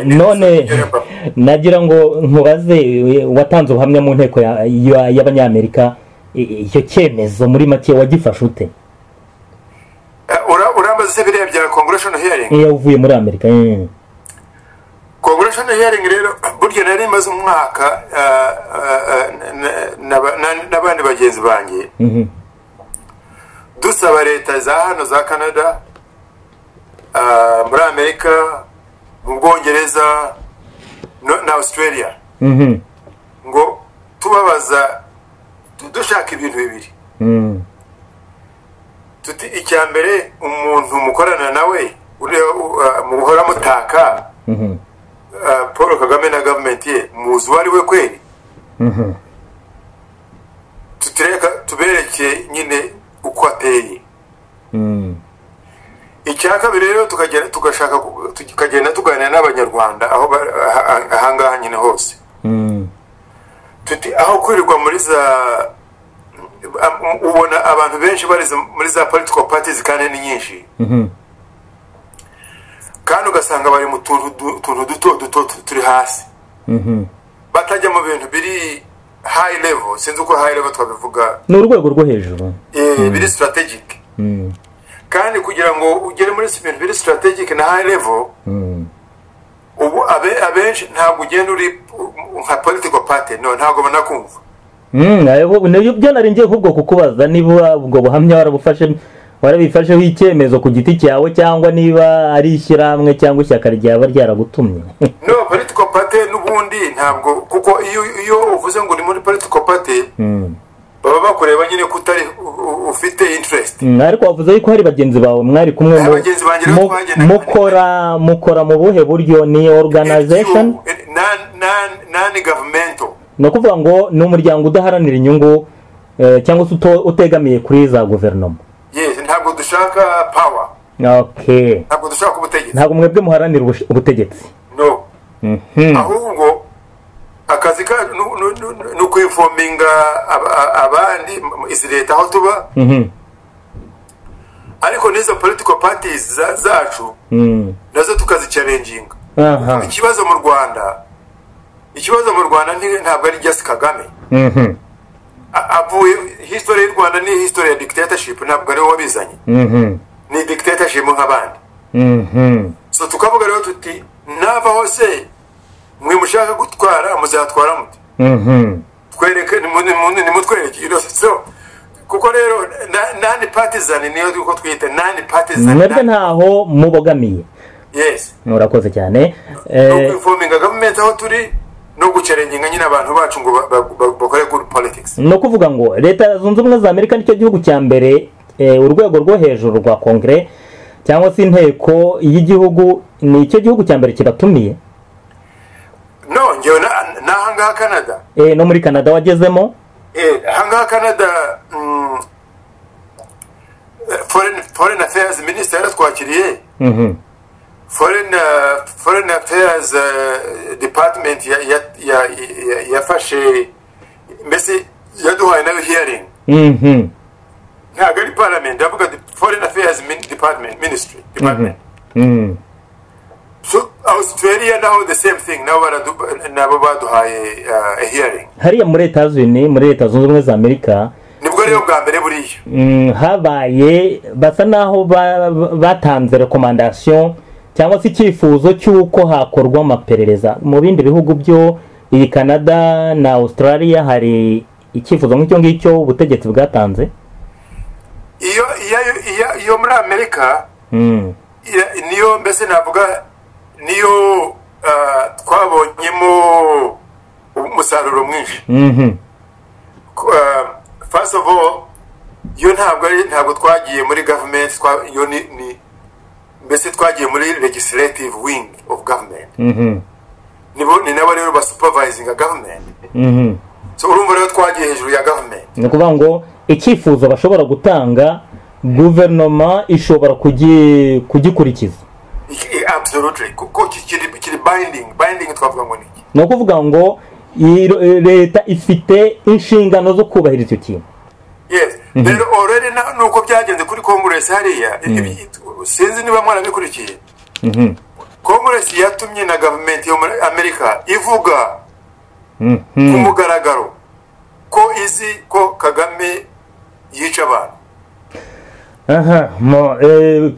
None nagira ngo nkubaze watanze ubuhamya mu nteko y'abanyamerika icyo cyemezo muri make wagifashe ute? Urambaza se biriya bya congressional hearing? Uvuye muri Amerika. Congressional hearing rero burya nari maze umwaka n'abandi bagenzi banjye dusaba leta za hano za Canada, muri Amerika, mu Bwongereza na Australia ngo tubabaza dushaka ibintu bibiri. Tuti icyambere umuntu mukorana nawe muhora mutaka Paul Kagame na government ye muzi wari we kweli. Tubereke nyine uko ateye. icya kabiri rero tukagenda tuganira n'abanyarwanda aho ahangaha nyine hose tuti aho kwirirwa muri za ubona abantu benshi bari muri za political parties kandi ni nyinshi kandi ugasanga bari mu tuntu duto turi hasi batajya mu bintu biri high level, sinzi uko high level twabivuga, ni urwego rwo hejuru biri strategic kandi kugira ngo ugere muri ibintu biri strategic na high level ubu abenshi ntabwo ugenda uri nka political party, no ntabwo banakumva byo naringiye kubwo kukubaza niba ubwo buhamya warabifasheho icyemezo ku giti cyawe cyangwa niba ari ishyirahamwe cyangwa ishyaka ryaba ryaragutumye. No, political party n'ubundi ntabwo, kuko iyo uvuze ngo ni muri political party baba bakureba nyine kutari ufite interest. Ariko wavuze yuko hari bagenzi bawe mwari kumwe mukora mu buhe buryo? Ni organization non-governmental, no kuvuga ngo ni umuryango udaharanira inyungu cyangwa se utegamiye kuri za guverinoma? Yes, ntabwo dushaka power. Okay. Ntabwo dushaka ubutegetsi. Ntabwo mwebwe muharanira ubutegetsi? No. Ahubwo akazi ka no kwiforminga abandi izi leta aho tuba. Ariko neza political parties zacu nazo tukazichallenging. Ikibazo mu Rwanda ntabwo ari just Kagame. Avuye history y'u Rwanda ni history ya dictatorship, ntabwo ari wabizanye. Ni dictatorship nk'abandi. So tukavuga rero tuti nava hose mwe mushaka gutwara muzatwara muti. Twereke ni mutwereke so kuko rero nani partisan niyo duko twita nani partisan. Mwebwe ntaho mubogamiye. Yes. Murakoze cyane. Forming government aho turi no gucerenginga nyine abantu bacu ngo bakore good politics. No kuvuga ngo leta zunze ubumwe za Amerika nicyo gihugu cya mbere urwego rwo hejuru rwa Congress cyangwa se inteko y'igihugu, ni icyo gihugu cya mbere kibatumiye? No, ngewe na hanga Canada. No muri Canada wagezemo? Hanga Canada foreign affairs minister twakiriye. Foreign affairs department yafashe mbese yaduhaye nayo hearing. Ntabwo ari parliament, avuga foreign affairs department ministry department. So Australia now the same thing, nabo baduhaye a hearing. Hariya muri leta zunze ubumwe za Amerika nibwo rero bwa mbere buriyo habaye basa naho batanze recommendation cyangwa se icyifuzo cy'uko hakorwa amaperereza. Mu bindi bihugu byo iyi Canada na Australia hari icyifuzo nk'icyo ngicyo ubutegetsi bwatanze? Iyo muri Amerika niyo mbese navuga niyo twabonyemo umusaruro mwinshi. First of all, yo ntabwo twagiye muri government, yo ni mbese twagiye muri legislative wing of government. Ni nabo rero ba supervising a government. So urumva rero twagiye hejuru ya government. Ni kuvuga ngo icyifuzo bashobora gutanga guverinoma ishobora kugikurikiza. Absolutely. Kuko kiri binding twavuga ngo niki. No kuvuga ngo leta ifite inshingano zo kubahiriza icyo kintu. Yes. Rero already nuko byagenze kuri Congress hariya, sinzi niba mwarabikurikiye. Congress yatumye na government yo muri Amerika ivuga ku mugaragaro ko izi ko Kagame yica abantu.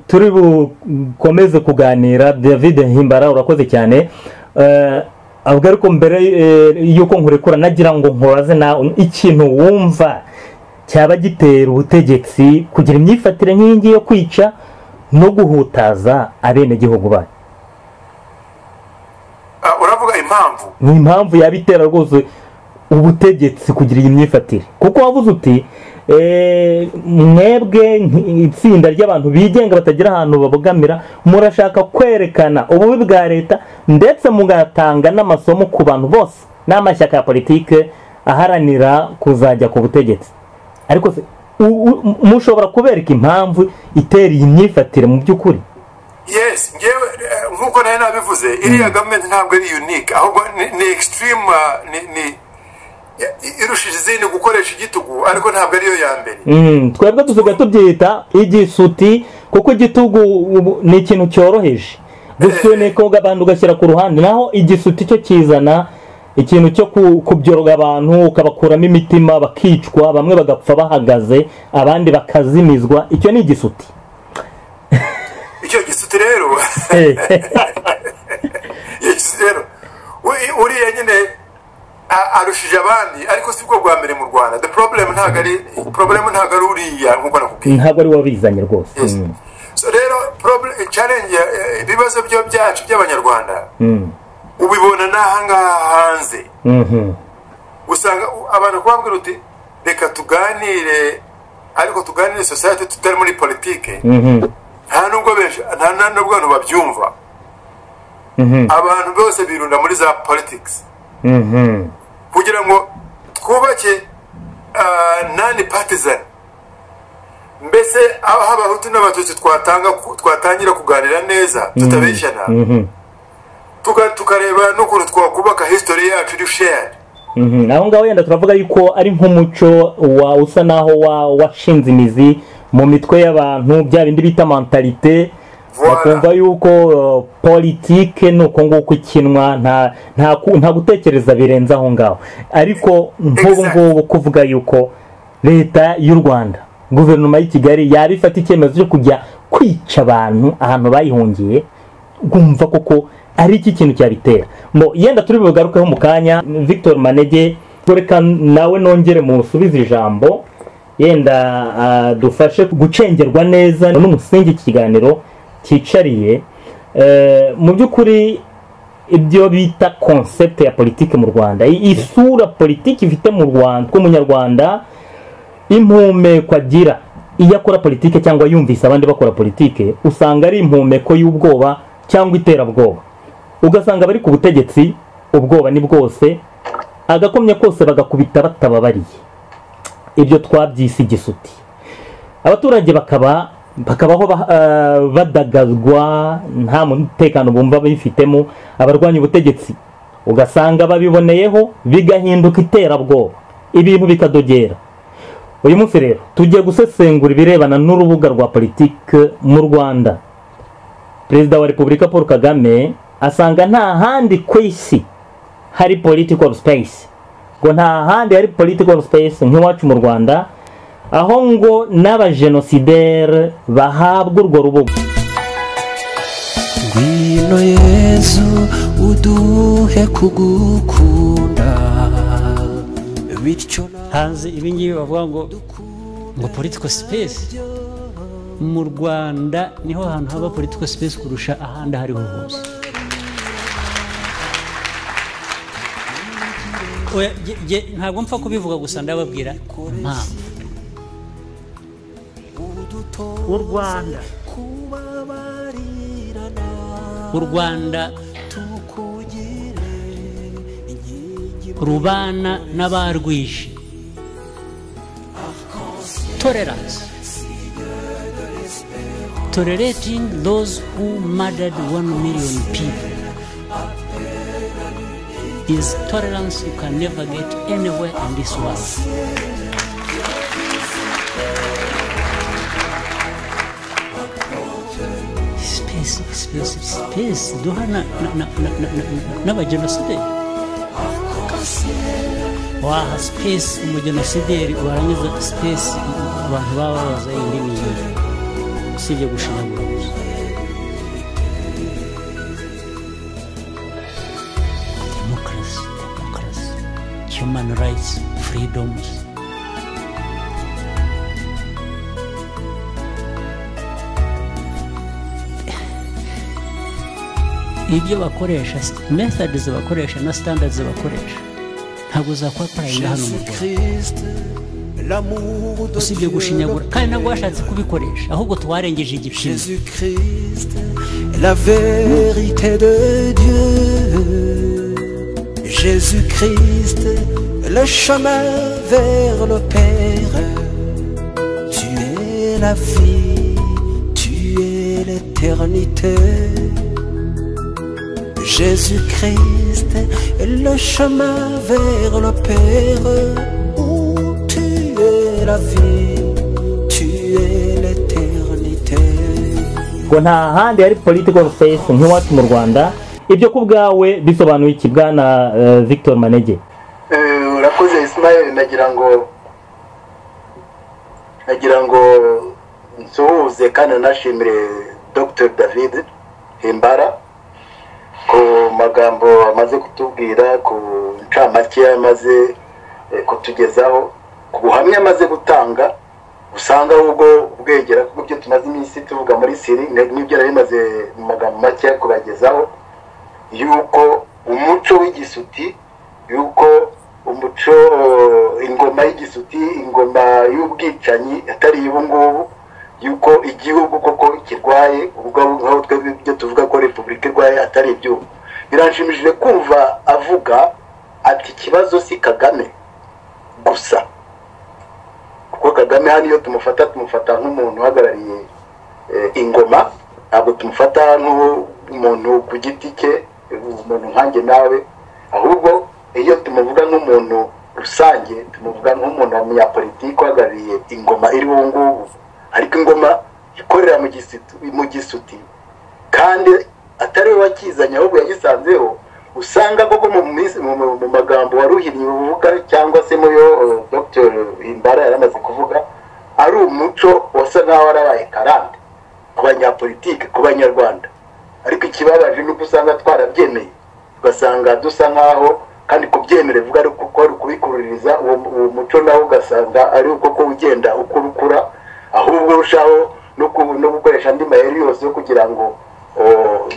Turi bukomeze kuganira. David Himbara, urakoze cyane. Avuga ariko mbere yuko nkurekura nagira ngo nkoraze na ikintu wumva cyaba gitera ubutegetsi kugira imyifatire nk'ingi yo kwica no guhutaza abene gihugu bayo. Uravuga impamvu? Ni impamvu yabitera rwose ubutegetsi kugira iyi myifatire, kuko wavuze uti mwebwe itsinda ry'abantu bigenga batagira ahantu babogamira murashaka kwerekana ububi bwa leta ndetse mugatanga n'amasomo ku bantu bose n'amashyaka ya politike aharanira kuzajya ku butegetsi. Ariko mushobora kubereka impamvu itera iyi myifatire mu by'ukuri? yes ngewe nkuko nayo nabivuze iriya government ntabwo ari unique ahubwo ni extreme ni irushije izindi gukoresha igitugu ariko ntabwo ariyo ya mbere. Twebwe dusigaye tubyita igisuti kuko igitugu ni ikintu cyoroheje gusunika abantu ugashyira ku ruhande, naho igisuti cyo kizana ikintu cyo kubyoroga abantu ukabakuramo imitima bakicwa, bamwe bagapfa bahagaze abandi bakazimizwa. Icyo ni igisuti. Icyo gisuti rero uriya nyine arushije abandi ariko sibwo bwa mbere mu Rwanda. The problem ntabwo ari uriya nkuko nakubwiye, ntabwo ari wabizanye rwose. So rero problem challenge ibibazo byacu by'abanyarwanda ubibona n'ahangaha hanze. Usanga abantu kubabwira uti reka tuganire, ariko tuganire society tutari muri politike. Nta nubwo abantu babyumva. Abantu bose birunda muri za politics kugira ngo twubake nani partisan. Mbese aho abahutu n'abatutsi twatangira kuganira neza tutabeshyana, tukareba n'ukuntu twakubaka history yacu iri shared. Aho ngaho yenda turavuga yuko ari nk'umuco usa naho washinze imizi mu mitwe y'abantu, bya bindi bita mentalite. Bakumva yuko politike nuko nguko ikinwa, nta gutekereza birenza aho ngaho. Ariko nk'ubu ngubu kuvuga yuko leta y'u Rwanda, guverinoma y'i Kigali yarifata icyemezo cyo kujya kwica abantu ahantu bayihungiye, gumva koko ari iki kintu cyabitera. Yenda turi bugarukeho mu kanya. Victor Manege, reka nawe nongere musubize ijambo, yenda dufashe gucengerwa neza n'umusingi ikiganiro cyicariye. Mu by'ukuri ibyo bita concept ya politike mu Rwanda, isura politike ifite mu Rwanda k'umunyarwanda, impumeko agira iyo akora politike cyangwa yumvise abandi bakora politike, usanga ari impumeko y'ubwoba cyangwa iterabwoba. Ugasanga bari ku butegetsi ubwoba ni bwose, agakomye kose bagakubita batababariye. Ibyo twabyise igisuti. Abaturage bakabaho badagazwa, nta mutekano bumva bifitemo. Abarwanya ubutegetsi ugasanga babiboneyeho, bigahinduka iterabwoba, ibintu bikadogera. Uyu munsi rero tugiye gusesengura ibirebana n'urubuga rwa politike mu Rwanda. Perezida wa Repubulika Paul Kagame asanga nta handi ku isi hari political space, ngo nta handi hari political space nk'iwacu mu Rwanda, aho ngo n'abajenosidere bahabwa urwo rubuga. Ngwino Yesu uduhe kugukunda, bityo hanze ibingibi bavuga ngo political space. Mu Rwanda niho hantu haba political space kurusha ahandi hariho hose. Ntabwo mpfa kubivuga gusa ndababwira impamvu. U Rwanda rubana n'abarwishe. Tolerance, tolerating those who murdered 1 million people, is tolerance you can never get anywhere in this world. Space duhana n'abajenosideri. Waha space umujenosideri warangiza space abantu baba baza indimi nyinshi usibye gushinyagura gusa. Democracy, human rights, freedoms. Ibyo bakoresha, methods bakoresha na standards bakoresha ntabwo zakwaparayinga hano mu Rwanda, usibye gushinyagura kandi ntabwo washatse kubikoresha, ahubwo twarengeje igipimo. La vérité de Dieu, Jésus-Christ, le chemin vers le Père. Tu es la vie, tu es l'éternel. l'éternité. Jésus-Christ est le chemin vers le Père, où tu es la vie, tu es l'éternité. ngo nta handi hari political space nk'iwacu mu Rwanda. Ibyo ku bwawe bisobanuye iki bwana Victor Manege? Urakoze Ismail, nagira ngo nsuhuze kandi nashimire Dr. David Himbara ku magambo amaze kutubwira, ku ncamake amaze kutugezaho, ku buhamya amaze gutanga, usanga ubwo bwegera kuko byo tumaze iminsi tuvuga muri siri n'ibyo yari bimaze mu magambo make kubagezaho, yuko umuco w'igisuti, yuko umuco ingoma y'igisuti, ingoma y'ubwicanyi atari ubu ngubu, yuko igihugu koko kirwaye, ubwo nkaho twebwe ibyo tuvuga ko repubulika irwaye atari ibyo. Biranshimishije kumva avuga ati ikibazo si Kagame gusa, kuko Kagame hano iyo tumufata nk'umuntu uhagarariye ingoma, ntabwo tumufata nk'umuntu ku giti cye, umuntu nkanjye nawe, ahubwo iyo tumuvuga nk'umuntu rusange, tumuvuga nk'umuntu w'umunyapolitiki uhagarariye ingoma iri ubu ngubu, ariko ingoma ikorera mu gisuti kandi atari we wakizanye, ahubwo yagisanzeho. Usanga koko mu magambo waruhinnye uvuga, cyangwa se muyo Dr. Himbara yaramaze kuvuga, ari umuco wasa nkaho warabaye karande ku banyapolitike, ku banyarwanda. Ariko ikibabaje nuko usanga twarabyemeye, ugasanga dusa nkaho kandi kubyemera vuga ari kuko ari kubikururiza uwo muco, nawo ugasanga ari uko ugenda ukura, ahubwo urushaho no gukoresha andi mayeri yose yo kugira ngo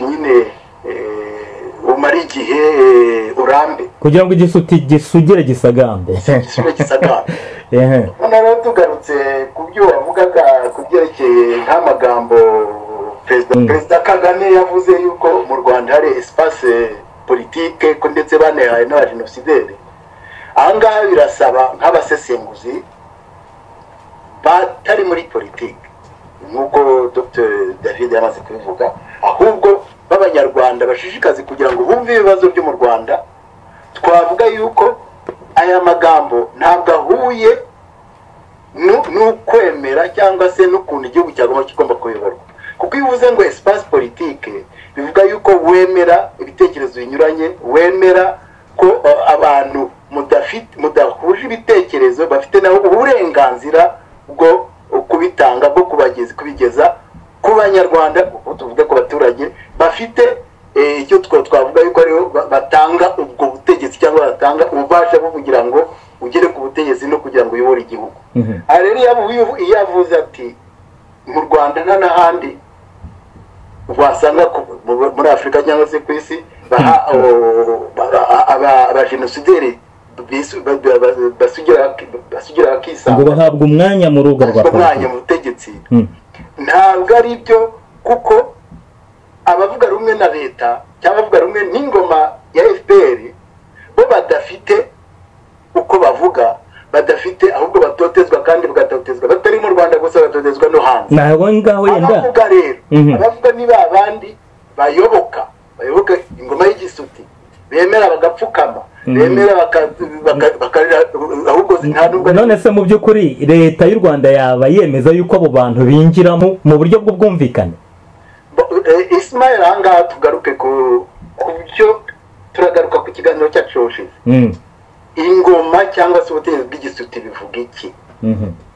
nyine umara igihe urambe, kugira ngo igisuti gisugire gisagambe. Rero tugarutse ku byo wavugaga ku byerekeye nk'amagambo Perezida Kagame yavuze yuko mu Rwanda hari espace politique ko ndetse banehaye n'abajenosideri. Ahangaha birasaba nk'abasesenguzi batari muri politike nk'uko Dr. David yamaze kubivuga, ahubwo b'abanyarwanda bashishikaze kugira ngo bumve ibibazo byo mu Rwanda. Twavuga yuko aya magambo ntabwo ahuye n'ukwemera cyangwa se n'ukuntu igihugu kigomba kuyoborwa, kuko iyo uvuze ngo espace politique bivuga yuko wemera ibitekerezo binyuranye, wemera ko abantu mudahuje ibitekerezo bafite nabo uburenganzira bwo kubitanga, bwo kubigeza ku banyarwanda, tuvuge ku baturage bafite icyo twavuga yuko ariho batanga ubwo butegetsi, cyangwa batanga ububasha bwo kugira ngo ugere ku butegetsi no kugira ngo uyobore igihugu. Rero iyo yavuze ati mu Rwanda nta n'ahandi wasanga muri Afurika cyangwa se ku isi abajenosideri basugira bakisanga, ngo bahabwa umwanya mu rugo rwa umwanya mu butegetsi. Ntabwo ari byo, kuko abavuga rumwe na leta cyangwa abavuga rumwe n'ingoma ya FPR bo badafite uko bavuga, badafite, ahubwo batotezwa, kandi bagatotezwa batari mu Rwanda gusa, batotezwa no hanze. Nabo ngaho yenda abavuga rero abavuga niba abandi bayoboka ingoma y'igisuti, bemera bagapfukama, bemera ahubwo nta nubwo. None se mu by'ukuri leta y'u Rwanda yaba yemeza yuko abo bantu binjiramo mu buryo bw'ubwumvikane? Ismail, ahangaha tugaruke ku byo turagaruka ku kiganiro cyacu cyoshize. Ingoma cyangwa se ubutegetsi bw'igisuti bivuga iki?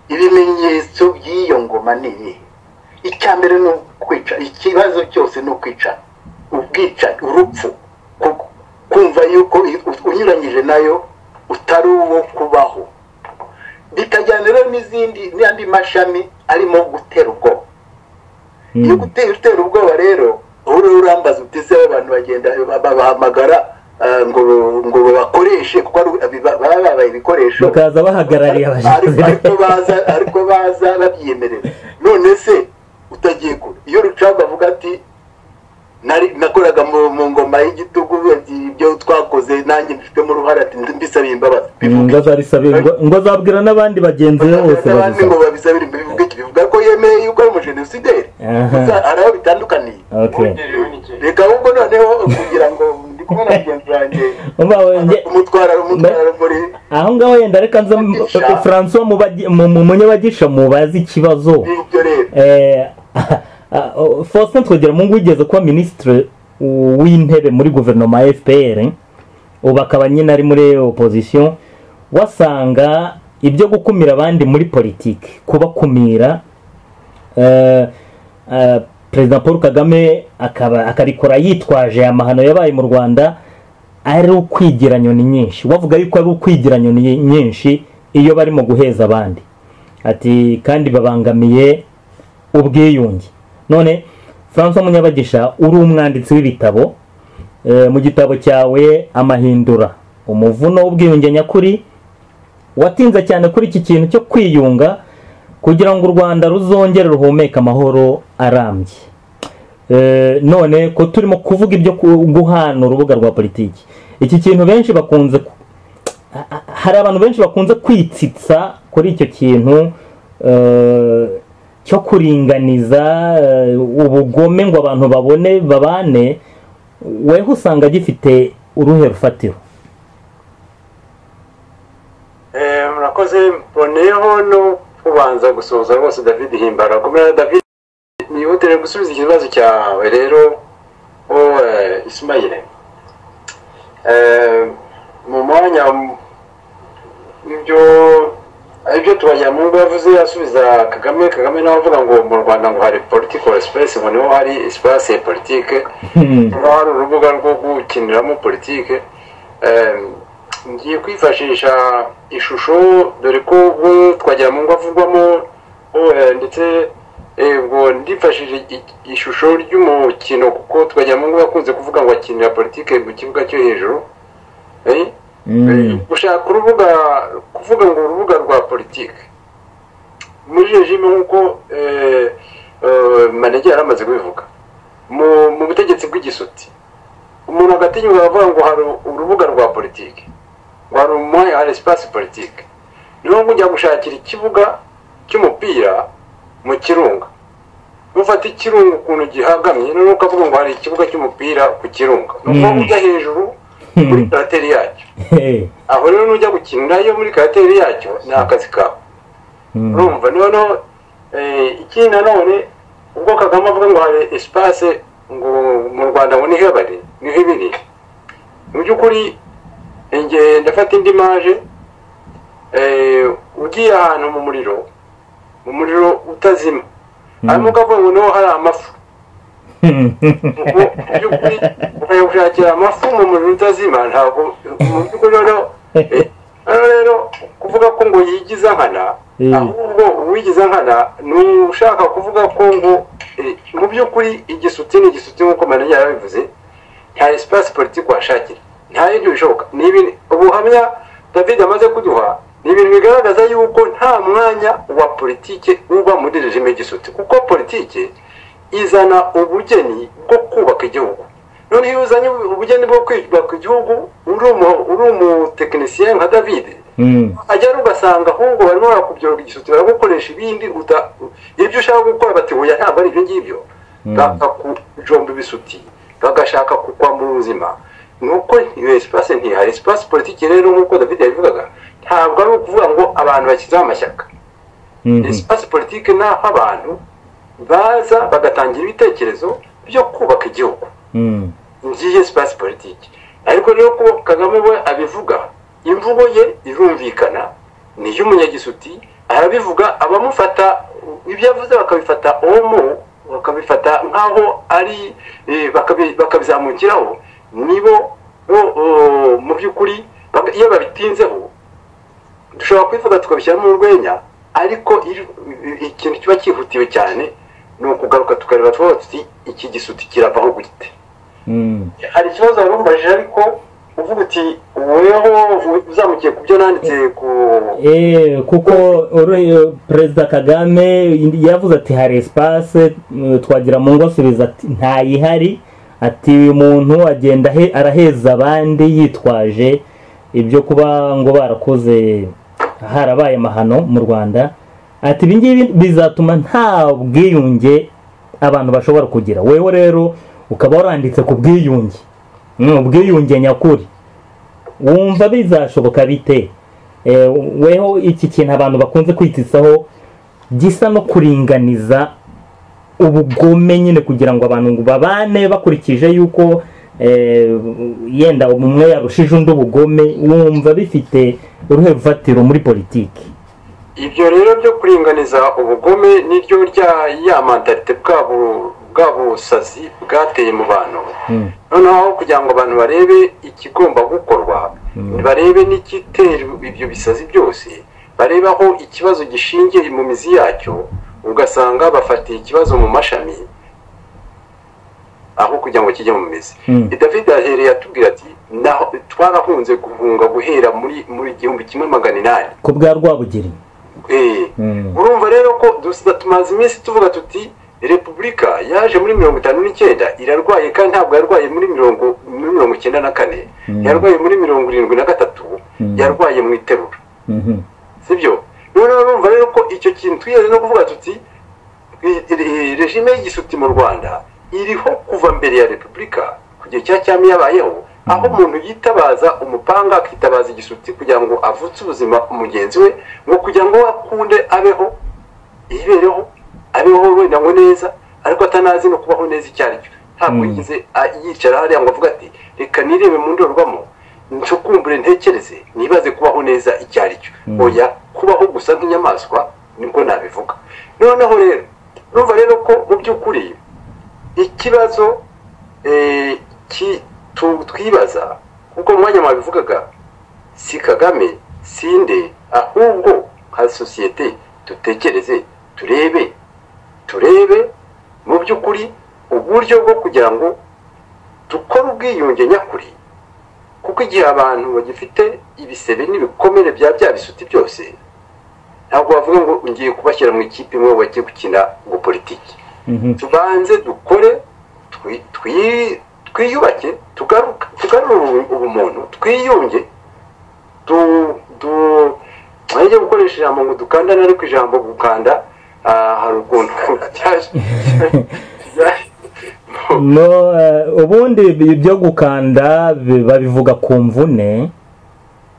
Ibimenyetso by'iyo ngoma ni ibihe? Icya mbere ni ukwica, ikibazo cyose ni ukwica, ubwicanyi, urupfu, kumva yuko unyuranyije nayo utari uwo kubaho. Bikajyana rero n'andi mashami arimo gutera ubwoba. Iyo gutera ubwoba rero urambaza utese abantu bagenda babahamagara ngo bakoreshe, kuko baba babaye ibikoresho, bakaza bahagarariye ariko baza babyemerera. None se utagiye kure, iyo Rucagu avuga ati nakoraga mu ngoma y'igitugu, ibyo twakoze nanjye mbifitemo uruhare, ati mbisabiye imbabazi, ngo azabwira n'abandi bagenzi be bose, ngo babisabire. Bivuga ko yemeye yuko ari umujenosideri hari aho bitandukaniye reka ahubwo noneho kugira ngo ndi kumwe na mugenzi wanjye umutwara muri aho ngaho yenda reka nza François munyabagisha mubazi ikibazo Faustin Twagiramungu wigeze kuba ministre w'intebe muri guverinoma ya FPR ubu akaba nyine ari muri opposition wasanga ibyo gukumira abandi muri politiki kubakumira President Paul Kagame akabikora yitwaje amahano yabaye mu Rwanda ari ukwigira nyoni nyinshi wavuga yuko ari ukwigira nyoni nyinshi iyo barimo guheza abandi ati kandi babangamiye ubwiyunge none François Munyabagisha uri umwanditsi w'ibitabo mu gitabo cyawe amahindura umuvuno w'ubwiyunge nyakuri watinze cyane kuri iki kintu cyo kwiyunga kugira ngo u Rwanda ruzongere ruhumeka amahoro arambye none ko turimo kuvuga ibyo guhana urubuga rwa politiki iki kintu benshi bakunze hari abantu benshi bakunze kwitsitsa kuri icyo kintu cyo kuringaniza ubugome ngo abantu babane weho usanga gifite uruhe rufatiro murakoze mboneyeho no kubanza gusoza rwose David Himbara kumera David nihutire gusubiza ikibazo cyawe rero Ismail mu mwanya ibyo Twagiramungu yavuze asubiza Kagame nawe avuga ngo mu Rwanda ngo hari political space ngo niho hari espace politique ngo hari urubuga rwo gukiniramo politique ngiye kwifashisha ishusho dore ko Twagiramungu avugwamo ndetse ubwo ndifashije ishusho ry'umukino kuko Twagiramungu yakunze kuvuga ngo akinira politike mu kibuga cyo hejuru gushaka kuvuga ngo urubuga rwa politike muri regime nk'uko Manege yaramaze kubivuga mu butegetsi bw'igisuti umuntu agatinyuka avuga ngo hari urubuga rwa politike ngo hari espace politique niho kujya gushakira ikibuga cy'umupira mu Kirunga ufata ikirunga ukuntu gihagamye none ukavuga ngo hari ikibuga cy'umupira ku Kirunga nuko ujya hejuru muri karateri yacyo aho rero nujya gukinirayo muri karateri yacyo ni akazi kawe urumva noneho ikindi nanone ubwo Kagame avuga ngo hari espace ngo mu Rwanda ngo niho ibiri mu by'ukuri ndafata indi maje ugiye ahantu mu muriro utazima harimo ukavuga ngo niho hari amafu ukajya gushakira amafu mu muriro utazima ntabwo mu by'ukuri rero kuvuga ko ngo yigiza nkana ahubwo uwigiza nkana ni ushaka kuvuga ko ngo mu by'ukuri igisuti ni igisuti nk'uko Manege yarabivuze nta espace politique washakira nta yindi bishoboka ni ibintu ubuhamya David amaze kuduha ni ibintu bigaragaza yuko nta mwanya wa politike uba muri regime y'igisuti kuko politike izana ubugeni bwo kubaka igihugu none iyo uzanye ubugeni bwo kubaka igihugu uri umutekinisien nka David ajya ugasanga ahubwo barimo barakubyoga igisuti baragukoresha ibindi ibyo ushaka gukora bati oya ntabwo ari ibyo ngibyo bakakujomba ibisuti bagashaka kukwambura ubuzima nuko iyo espace ntihari espace politique rero nk'uko David yabivugaga ntabwo ari ukuvuga ngo abantu bakizaho amashyaka espace politique ni aho abantu baza bagatangira ibitekerezo byo kubaka igihugu ngiye espace politique ariko rero ko Kagame we abivuga imvugo ye irumvikana ni y'umunyagisuti arabivuga abamufata ibyo yavuze bakabifata bakabifata nkaho ari bakabizamukiraho nibo mu by'ukuri iyo babitinzeho dushobora kwivuga tukabishyiramo urwenya ariko ikintu kiba cyihutiwe cyane ni ukugaruka tukareba twose iki gisuti kiravaho gute hari ikibazo warumvaje ariko uvuga uti weho uzamukiye ku byo nanditse kuko Perezida Kagame yavuze ati hari espace Twagiramungu asubiza ati ntayihari ati uyu muntu agenda araheza abandi yitwaje ibyo kuba ngo barakoze harabaye amahano mu Rwanda ati ibi ngibi bizatuma nta bwiyunge abantu bashobora kugira. Wewe rero ukaba waranditse ku bwiyunge, ubwiyunge nyakuri, wumva bizashoboka bite? Weho iki kintu abantu bakunze kwitisaho gisa no kuringaniza ubugome nyine kugira ngo abantu ngo babane bakurikije yuko yenda umwe yarushije undi ubugome, wumva bifite uruhe rufatiro muri politiki? Ibyo rero byo kuringaniza ubugome niryo ya mentalite bwabo sazi bwateye mu bantu. Noneho kugira ngo abantu barebe ikigomba gukorwa, barebe n'ikitera ibyo bisazi byose, barebe aho ikibazo gishingiye mu mizi yacyo, ugasanga bafatiye ikibazo mu mashami aho kugira ngo kijye mu mizi. David ahereye atubwira ati twarahunze guhunga guhera muri 1800 ku bwa Rwabugiri. Urumva rero ko tumaze iminsi tuvuga tuti Repubulika yaje muri 59 irarwaye, kandi ntabwo yarwaye muri 94, yarwaye muri 73, yarwaye mu iterura. Sibyo? Noneho urumva rero ko icyo kintu twiyeze no kuvuga tuti regime y'igisuti mu Rwanda iriho kuva mbere ya Repubulika kugeza cya cyami yabayeho, aho umuntu yitabaza umupanga akitabaza igisuti kugira ngo avutse ubuzima umugenzi we, ngo kugira ngo akunde abeho, yibereho, abeho wenda ngo neza, ariko atanazi no kubaho neza icyari cyo. Ntabwo yigize yicara hariya ngo avuga ati reka nirebe mu ndorwamo ncukumbure ntekereze nibaze kubaho neza icyari cyo. Oya, kubaho gusa nk'inyamaswa nibwo nabivuga. Noneho rero urumva rero ko mu by'ukuri ikibazo twibaza, kuko umwanya wabivugaga, si Kagame sinde, ahubwo nka sosiyete dutekereze, turebe mu by'ukuri uburyo bwo kugira ngo dukore ubwiyunge nyakuri. Kuko igihe abantu bagifite ibisebe n'ibikomere bya bisuti byose, ntabwo bavuga ngo ngiye kubashyira mu ikipe imwe bagiye gukina ngo politiki. Tubanze dukore, twiyubake, tugarure ubumuntu, twiyunge, ajye gukoresha ijambo ngo dukandane, ariko ijambo gukanda hari ukuntu ubundi ibyo gukanda babivuga ku mvune,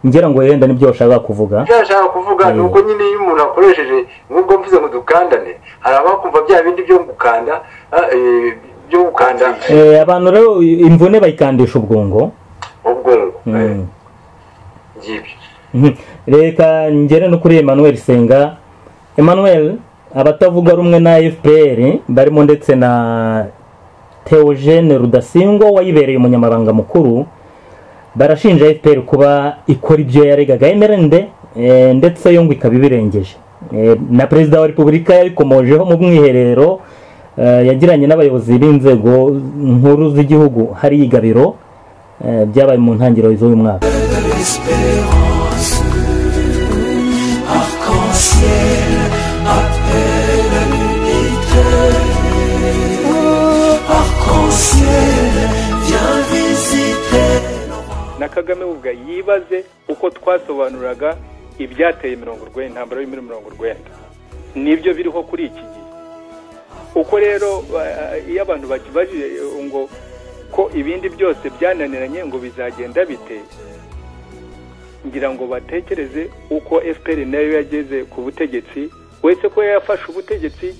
ngira ngo yenda nibyo bashaka kuvuga. Byashaka kuvuga nuko nyine iyo umuntu akoresheje nk'ubwo mvuze ngo dukandane, hari abakumva bya bindi byo gukanda, abantu rero imvune bayikandisha ubwongo. Reka ngere no kuri Emmanuel Senga. Emmanuel, abatavuga rumwe na FPR barimo ndetse na Theogene Rudasingwa wayibereye umunyamabanga mukuru, barashinja FPR kuba ikora ibyo yaregaga MRND, ndetse yo ngo ikabibirengeje. Na Perezida wa Repubulika yabikomojeho mu mwiherero yagiranye n'abayobozi b'inzego nkuru z'igihugu hari igabiro byabaye mu ntangiriro z'uyu mwaka. na Kagame ubwa yibaze uko twasobanuraga ibyateye intambara yo muri 90 nibyo biriho kuri iki gihe. Uko rero iyo abantu bakibajije ngo ko ibindi byose byananiranye ngo bizagenda bite, ngira ngo batekereze uko FPR nayo yageze ku butegetsi, wese ko yafashe ubutegetsi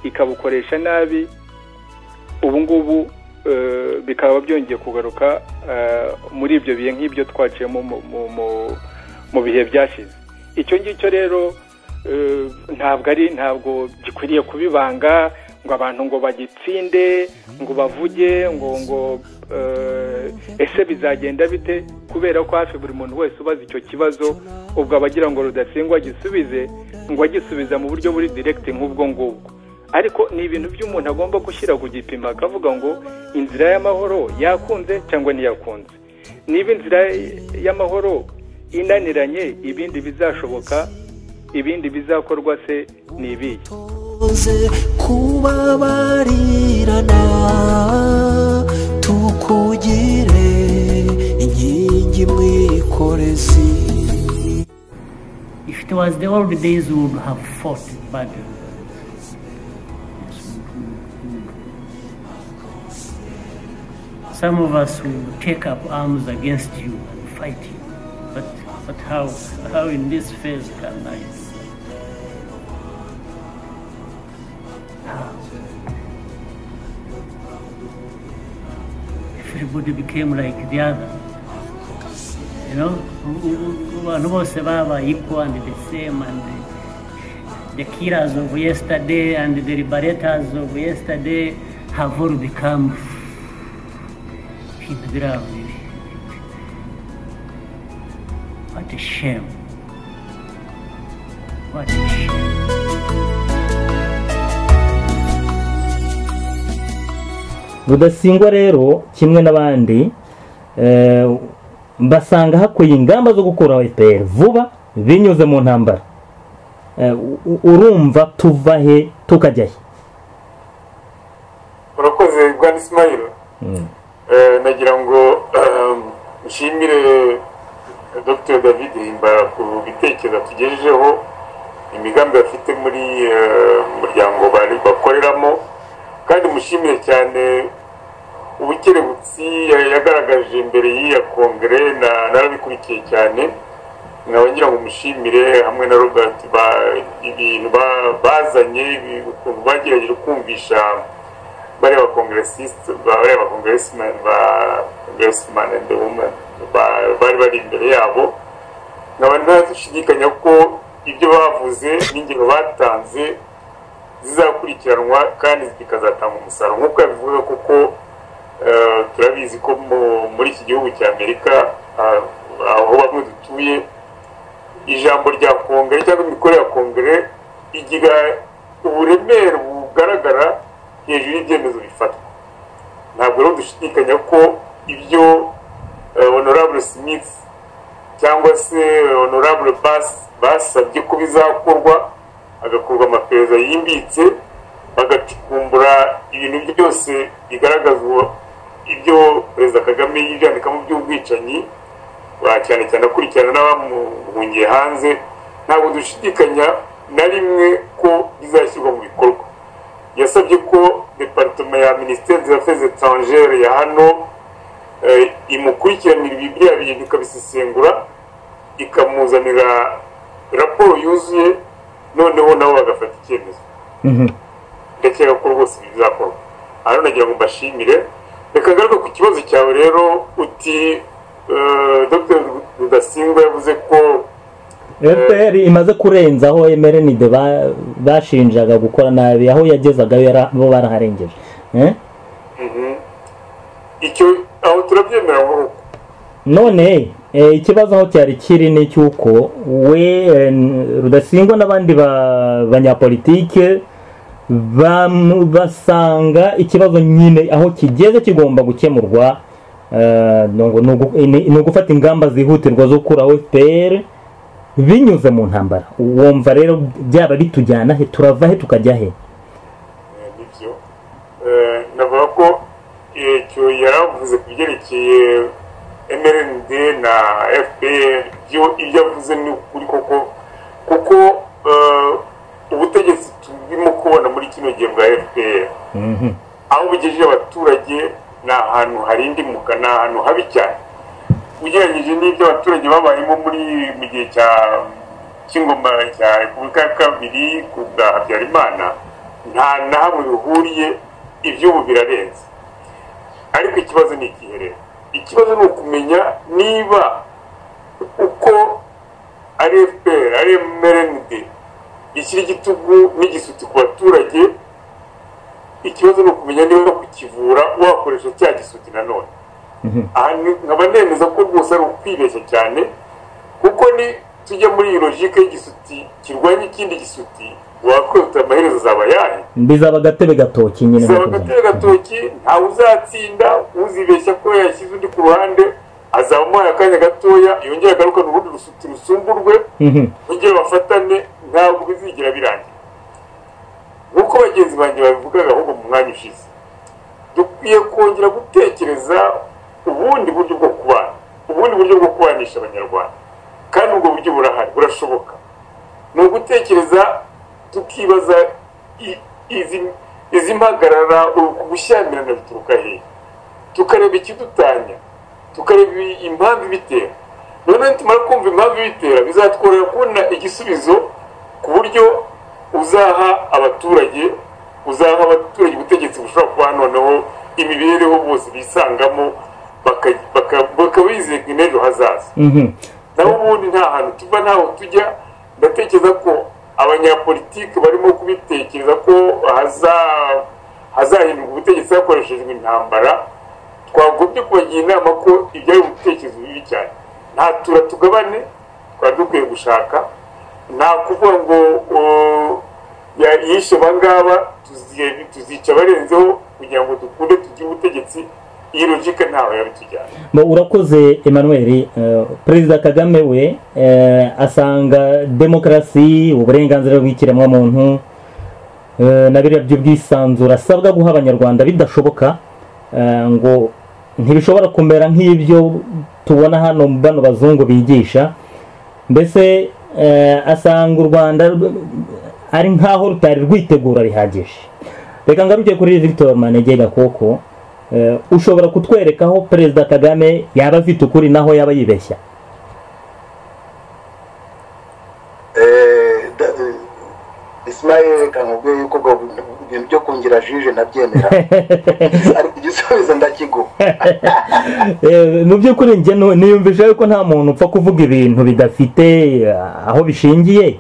ikabukoresha nabi, ubu ngubu bikaba byongeye kugaruka muri ibyo bihe nk'ibyo twaciyemo mu bihe byashize. Icyo ngicyo rero ntabwo gikwiriye kubibanga ngo abantu ngo bagitsinde ngo bavuge ngo ese bizagenda bite, kubera ko hafi buri muntu wese ubaza icyo kibazo ubwo abagira ngo Rudasingwa agisubize, ngo agisubiza mu buryo buri direct nk'ubwo ngubwo. Ariko ni ibintu by'umuntu agomba gushyira ku gipimo akavuga ngo inzira y'amahoro yakunze cyangwa ntiyakunze. Niba inzira y'amahoro inaniranye, ibindi bizashoboka, ibindi bizakorwa se ni ibihe? Kubabarirana tukugire inkingi mwikorezi. Ifite was the old days, we would have fought, but some of us will take up arms against you and fight you. But how in this phase can I? How? Everybody became like the other. You know, one was equal and the same, and the killers of yesterday and the liberators of yesterday have all become in the ground. What a shame. What a shame. Rudasingwa rero kimwe n'abandi mbasanga hakwiye ingamba zo gukuraho FPR vuba binyuze mu ntambara. Urumva tuva he tukajya he? Urakoze Bwana Ismail. Nagira ngo nshimire Dr. David Himbara ku bitekerezo tugejejeho imigambi bafite muri umuryango bari bakoreramo, kandi mushimire cyane ubukerebutsi yagaragaje imbere y'iya kongere narabikurikiye cyane. Nkabagira ngo mushimire hamwe na Robert ibintu bazanye ukuntu bagerageje kumvisha bareba congressist bareba congressman and the woman bari imbere yabo. Nkaba ntashidikanya ko ibyo bavuze n'ingero batanze zizakurikiranwa kandi zikazatanga umusaruro nk'uko yabivuga, kuko turabizi ko muri iki gihugu cya Amerika aho bamwe dutuye ijambo rya kongere cyangwa imikorere ya kongere igira uburemere bugaragara hejuru y'ibyemezo bifatwa. Ntabwo rero dushidikanya ko ibyo Honorable Smith cyangwa se Honorable basabye ko bizakorwa, agakorwa amaperereza yimbitse, bagacukumbura ibintu byose bigaragazwa ibyo Perezida Kagame yijandika mu by'ubwicanyi, cyane cyane akurikirana n'abamuhungiye hanze. Ntabwo dushidikanya na rimwe ko bizashyirwa mu bikorwa. Yasabye ko departement ya Ministère des Affaires étrangères ya hano imukurikiranira ibibya bintu ikabisesengura, ikamuzanira raporo yuzuye, noneho nabo bagafata icyemezo. Ndakeka ko rwose bizakorwa. Hano nagira ngo mbashimire. Reka ngaruka ku kibazo cyawe rero, uti Dr. Rudasingwa yavuze ko FPR imaze kurenza aho MRND bashinjaga gukora nabi, aho yagezaga bo baraharengeje. Icyo aho turabyemera ngo none ikibazo aho cyari kiri ni cyuko we Rudasingwa n'abandi banyapolitike basanga ikibazo nyine aho kigeze kigomba gukemurwa, ni ugufata ingamba zihutirwa zo gukuraho FPR binyuze mu ntambara. Wumva rero byaba bitujyana he, turava he tukajya he? Nibyo navuga ko icyo yaravuze ku byerekeye MRND na FPR ibyo avuze ni ukuri koko, kuko ubutegetsi turimo kubona muri kino gihe bwa FPR aho bugejeje abaturage ni ahantu harindi muka, ni ahantu habi cyane ugereranyije n'ibyo abaturage babayemo mu gihe cy'ingoma cya Repubulika ya Kabiri ku bwa Habyarimana. Nta na hamwe bihuriye, iby'ubu birarenze. Ariko ikibazo ni ikihe rero? Ikibazo ni ukumenya niba uko ari FPR ari MRND ishyira igitugu n'igisuti ku baturage, ikibazo ni ukumenya niba kukivura wakoresha cya gisuti nanone. Nkaba nemeza ko rwose ari ukwibeshya cyane, kuko ni tujya muri iyi logike y'igisuti kirwanya ikindi gisuti, wakwita amaherezo azaba yahe? Bizaba agatebe gatoki nyine. Bizaba agatebe gatoki, ntawe uzatsinda. Uzibeshya ko yashyize undi ku ruhande azaba amuhaye akanya gatoya, yongera agarukana urundi rusuti rusumburwe, bongere bafatane, ntabwo bizigira birangira. Nk'uko bagenzi banjye babivugaga ahubwo mu mwanya ushize, dukwiye kongera gutekereza ubundi buryo bwo kubana, ubundi buryo bwo kubanisha Abanyarwanda. Kandi ubwo buryo burahari, burashoboka. ni ugutekereza tukibaza izi mpagarara gushyamirana bituruka hehe, tukareba ikidutanya, tukareba impamvu ibitera. Noneho tumara kumva impamvu ibitera bizatworohera kubona igisubizo ku buryo uzaha abaturage ubutegetsi bushobora kuba noneho imibereho bose bisangamo bakabizeye ku ejo hazaza. naho ubundi nta hantu tuva ntaho tujya. Ndatekereza ko abanyapolitiki barimo kubitekereza ko hazahindurwa ubutegetsi hakoreshejwe intambara. Twagobye kubagira inama ko ibyo ari ibitekerezo bibi cyane. Nta tugabane twari dukwiye gushaka, nta kuvuga ngo yishe abangaba tuzica barenzeho kugira ngo dukunde tugire ubutegetsi. Iyi logike ntaho yabitujyana. Urakoze Emmanuel. Perezida Kagame we asanga demokarasi, uburenganzira bw'ikiremwamuntu na biriya by'ubwisanzure asabwa guha abanyarwanda bidashoboka, ngo ntibishobora kumera nk'ibyo tubona hano bano bazungu bigisha. Mbese asanga u Rwanda ari nk'aho rutari rwitegura bihagije. Reka ngaruke kuri Victor Manege Gakoko. Ushobora kutwereka aho Perezida Kagame yaba afite ukuri naho yaba yibeshya? Ismail kamubwiye yuko ibintu byo kungira jije nabyemera, ariko igisubizo ndakiguha. Mu by'ukuri njye niyumvisha yuko nta muntu upfa kuvuga ibintu bidafite aho bishingiye,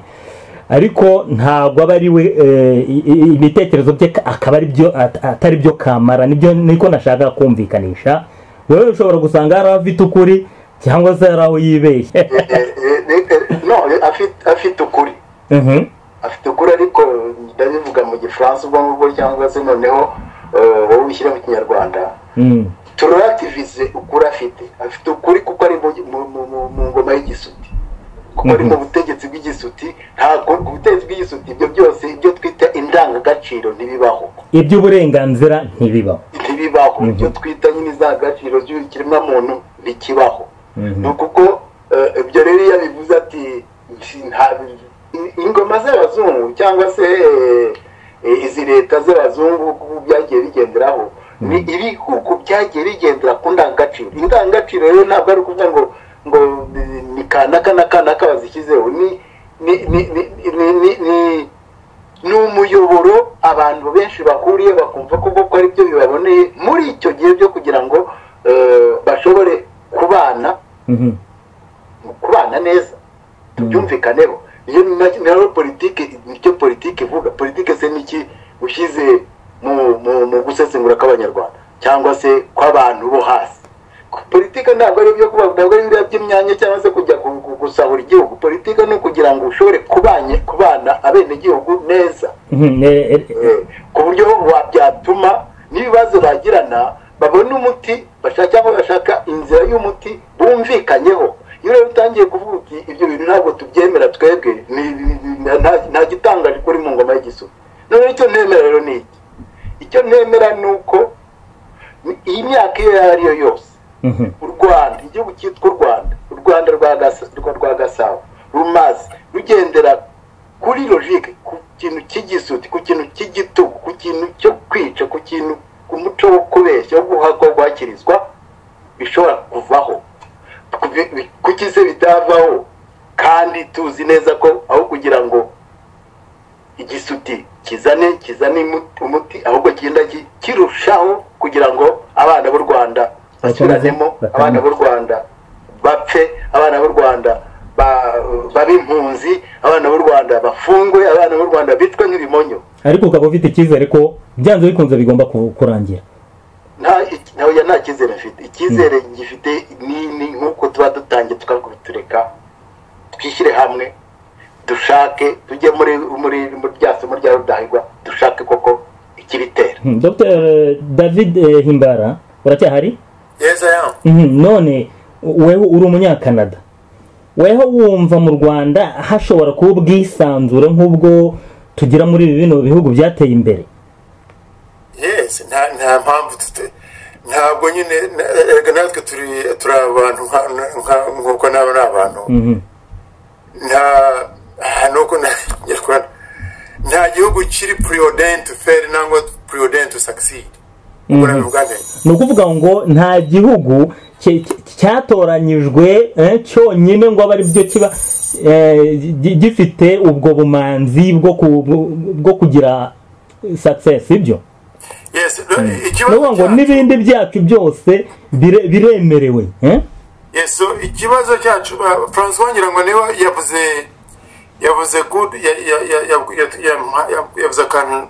ariko ntabwo aba ari we ibitekerezo bye akaba atari byo kamara. niko nashaka kumvikanisha. Wewe ushobora gusanga hari afite ukuri cyangwa se hari aho yibeshye. No, afite ukuri. Afite ukuri, ariko ndabivuga mu gifaransa ubwo ngubwo cyangwa se noneho wowe ushyira mu kinyarwanda. Turativize ukuri afite ukuri kuko ari mu ngoma y'igisuti, kuko ari mu butegetsi bw'igisuti. Ntabwo ubutegetsi bw'igisuti ibyo byose ibyo twita indangagaciro ntibibaho, iby'uburenganzira ntibibaho, ibyo twita nyine indangagaciro z'ikiremwamuntu ntikibaho. Ni kuko ibyo rero iyo bivuze ati ingoma z'abazungu cyangwa se izi leta z'abazungu byagiye bigenderaho, ni ibihugu byagiye bigendera ku ndangagaciro. Indangagaciro rero ntabwo ari ukuvuga ngo ni kanaka bazishyizeho, ni umuyoboro abantu benshi bahuriye bakumva ko ari byo bibaboneye muri icyo gihe byo kugira ngo bashobore kubana neza, tubyumvikaneho. Iyo naho politiki, nicyo politiki ivuga. Politiki se niki ushyize mu gusesengura kw'abanyarwanda cyangwa se kw'abantu bo hasi. Politiki ntabwo ari ibyo kuvuga, ntabwo ari ibyo by'imyanya cyangwa se kujya gusahura igihugu. Politiki ni ukugira ngo ushobore kubana abenegihugu neza, ku buryo byatuma n'ibibazo bagirana babona umuti cyangwa bashaka inzira y'umuti bumvikanyeho. Iyo rero utangiye kuvuga uti ibyo bintu ntabwo tubyemera twebwe, nta gitangaje kuri mu ngoma y'igisuti. Noneho icyo nemera rero ni iki? Icyo nemera ni uko iyi myaka iyo ari yo yose, u Rwanda, igihugu cyitwa u Rwanda rwa Gasabo rumaze rugendera kuri logike, ku kintu cy'igisuti, ku kintu cy'igitugu, ku kintu cyo kwica, ku kintu, ku muco wo kubeshya, wo guhakwa, guhakirizwa, bishobora kuvaho. Kuki se bitavaho? Kandi tuzi neza ko aho kugira ngo igisuti kizane umuti, ahubwo kigenda kirushaho kugira ngo abana b'u Rwanda basubiranemo, abana b'u Rwanda bapfe, abana b'u Rwanda babe impunzi, abana b'u Rwanda bafungwe, abana b'u Rwanda bitwe nk'ibimonyo. Ariko ukaba ufite icyizere ko byanze bikunze bigomba kurangira? Nta cyizere mfite. Icyizere gifite ni nk'uko tuba dutangiye tukabitureka, twishyire hamwe, dushake, tujye muri rya somo rya Rudahigwa, dushake koko ikibitera. Dr. David Himbara, uracyahari? Yes, I am. None weho uri umunyakanada, weho wumva mu Rwanda hashobora kuba ubwisanzure nk'ubwo tugira muri bino bihugu byateye imbere? Yes, nta mpamvu ntabwo nyine natwe turi abantu nk'uko nabo ni abantu. nuko nta gihugu kiri preordained to fail nangwa preordained to succeed. Ni ukuvuga ngo nta gihugu cyatoranyijwe cyonyine ngo abe ari byo kiba gifite ubwo bumanzi bwo kugira success, ibyo. Yes, ikibazo ngo n'ibindi byacu byose biremerewe. Yes, so ikibazo cyacu François Nyirango niwe yavuze good yavuze kan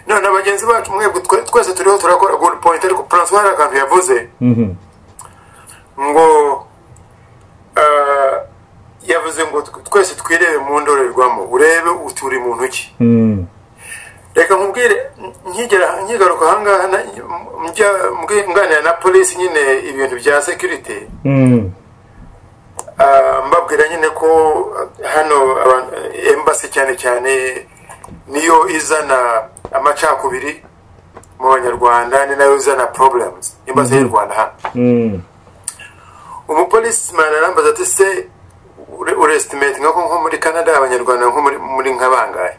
none abagenzi bacu mwebwe twese turiho turakora good point, ariko François hari akantu yavuze ngo yavuze ngo twese twirebe mu ndorerwamo urebe uturi mu ntoki. Reka nkubwire nkigaruka ahangaha nganira na polisi nyine ibintu bya security, mbabwira nyine ko hano embassy cyane cyane niyo izana amacakubiri mu banyarwanda, ni nayo izana problems embassy y'u Rwanda hano. Umupoliceman arambaza ati se urestimate nko muri Canada abanyarwanda nko muri nkabangaye?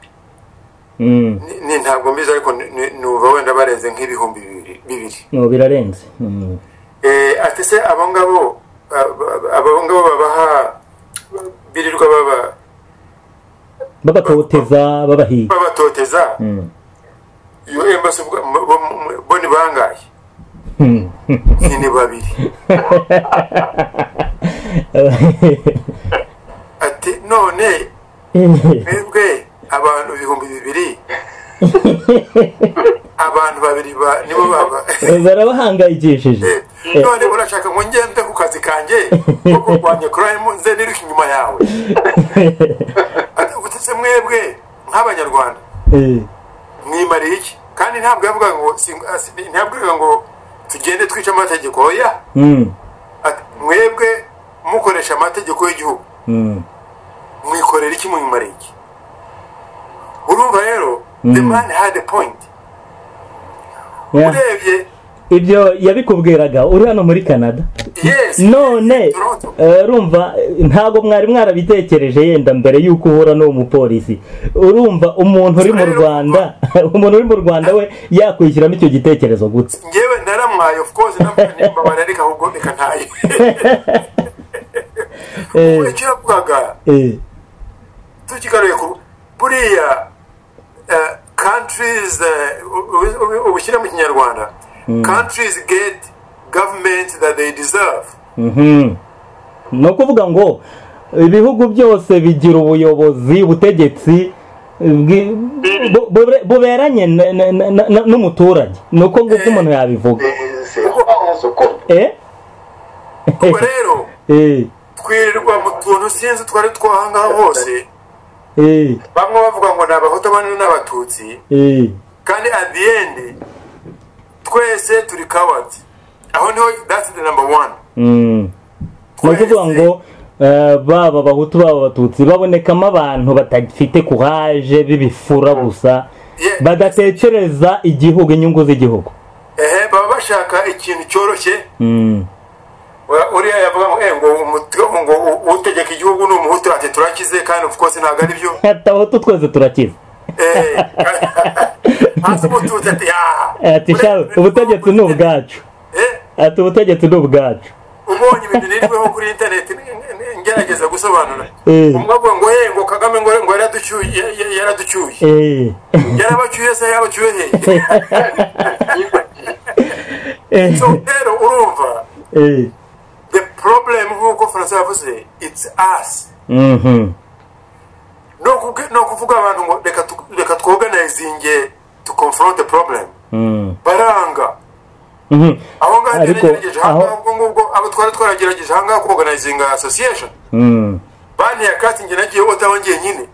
Ni ntabwo mbizi ariko nuva wenda barenze nk'ibihumbi 200. No, birarenze. Ati se abongabo babaha birirwa babatoteza babatoteza yo embassy boni bangaye? Ni babiri. Ati none mwebwe abantu 200 abantu babiri nibo barabahangayikishije. None urashaka ngo ngende ku kazi kanje ko kurwanya crime nze niruka inyuma yawe? Ati utse mwebwe nk'abanyarwanda mwimariye iki? Kandi ntabwo yavuga ngo tugende twica amategeko, oya. Mwebwe mukoresha amategeko y'igihugu mwikorera iki, mwimariye iki? Urumva rero the man had a point. Urebye ibyo yabikubwiraga uri hano muri Canada. Yes. None urumva ntago mwari mwarabitekereje yenda mbere yuko uhura no mupolisi? Urumva umuntu uri mu Rwanda we yakwishyiramo icyo gitekerezo gute? Ngewe naramwaye of course nimba bararika ahubwo reka ntaye. Icyo kugaga tukikaruye ku buriya countries ubushyira mu Kinyarwanda, countries get government that they deserve. No kuvuga ngo ibihugu byose bigira ubutegetsi buberanye n'umuturage, nuko nguko umuntu yabivuga. Ubwo rero twirirwa mu tuntu sinzi twari twahangaha hose, bamwe bavuga ngo n'abahutu abandi n'abatutsi, kandi at the end twese turi cowards. Aho niho that's the number one. Kuvuga ngo baba abahutu baba abatutsi babonekamo abantu batafite courage bibifura gusa, badatekereza igihugu, inyungu z'igihugu. Baba bashaka ikintu cyoroshye. Uriya yavuga ngo utegeka igihugu n'umuhutu ati turakize, kandi of course ntabwo ari byo. Abahutu twese turakize. Ati shawe ubutegetsi ni ubwacu. Ati ubutegetsi ni ubwacu. Ubonye ibintu nirweho kuri internet ngerageza gusobanura. Umwe avuga ngo ngo Kagame ngo yaraducyuye. Yarabacyuye se yabacyuye he? So rero urumva the problem nk'uko François yavuze, it's us. No kuvuga abantu ngo reka twoganizinge to confront the problem. Baranga. Aho ngahagerageje abo twagerageje hanga ku organizing association. Bani ya kati nge nagiye otawangiye nyine.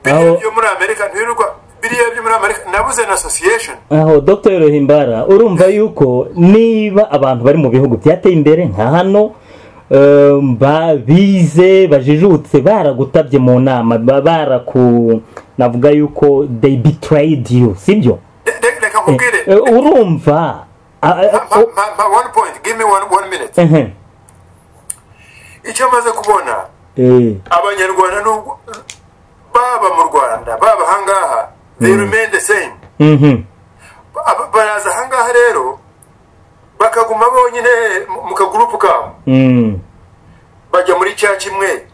Biriya muri America ntiruka biriya byo muri America nabuze na association. Aho Dr. Himbara urumva yuko niba abantu bari mu bihugu byateye imbere nka hano bize bajijutse baragutabye mu nama navuga yuko they betrayed you, sibyo? Urumva one point, give me one minute. Icyo maze kubona abanyarwanda nubwo baba mu Rwanda baba hangaha they remain the same. Baraza hangaha rero bakaguma bonyine mu kagurupu kabo, bajya muri church imwe,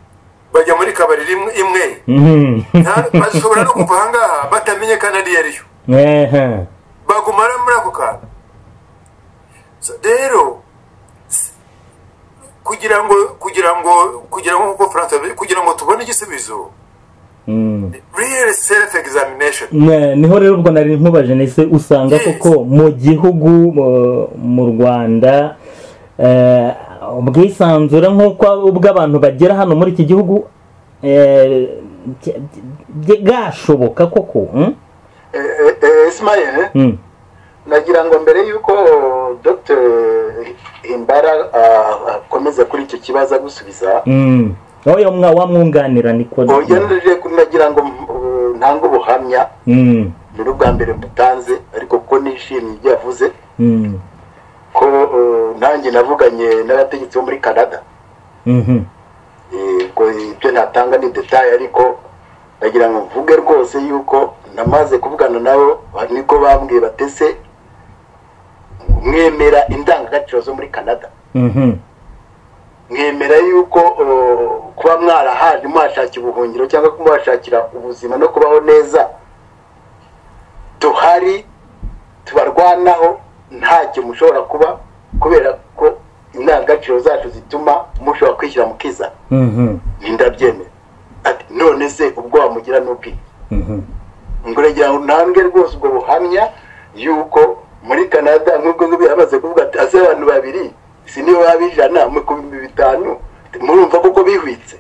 bajya muri kabari imwe, bashobora no kuva hangaha batamenyekana ari yariyo, bagumara muri ako kantu. Rero kugira ngo tubone igisubizo, real self examination. Niho rero ubwo nari nkubaje nese usanga koko mu gihugu mu Rwanda ubwisanzure nk'uko ubw'abantu bagera hano muri iki gihugu gashoboka koko. Ismail, nagira ngo mbere yuko Dr. Himbara akomeza kuri icyo kibazo gusubiza, oya wamwunganira niko nagira ngo ntanga ubuhamya muri bwa mbere mutanze, ariko ko nishimye ibyo yavuze, ko nanjye navuganye n'abategetsi bo muri Canada, ko ibyo natanga ni detail, ariko nagira ngo mvuge rwose yuko namaze kuvugana nabo, niko bambwiye batese mwemera indangagaciro zo muri Canada, mwemera yuko kuba mwarahaje mwashakira ubuhungiro cyangwa kumwashakira ubuzima no kubaho neza tuhari tubarwanaho, ntacyo mushobora kuba, kubera ko indangagaciro zacu zituma mushobora kwishyira mu kiza. Ndabyemera. Ati none se ubwo wamugira n'ubwi, nguragira ngo ntange rwose ubwo buhamya yuko muri Canada nk'ubwo bamaze kuvuga ati ase abantu babiri siniyo babijana mu 500 murumva koko bihwitse.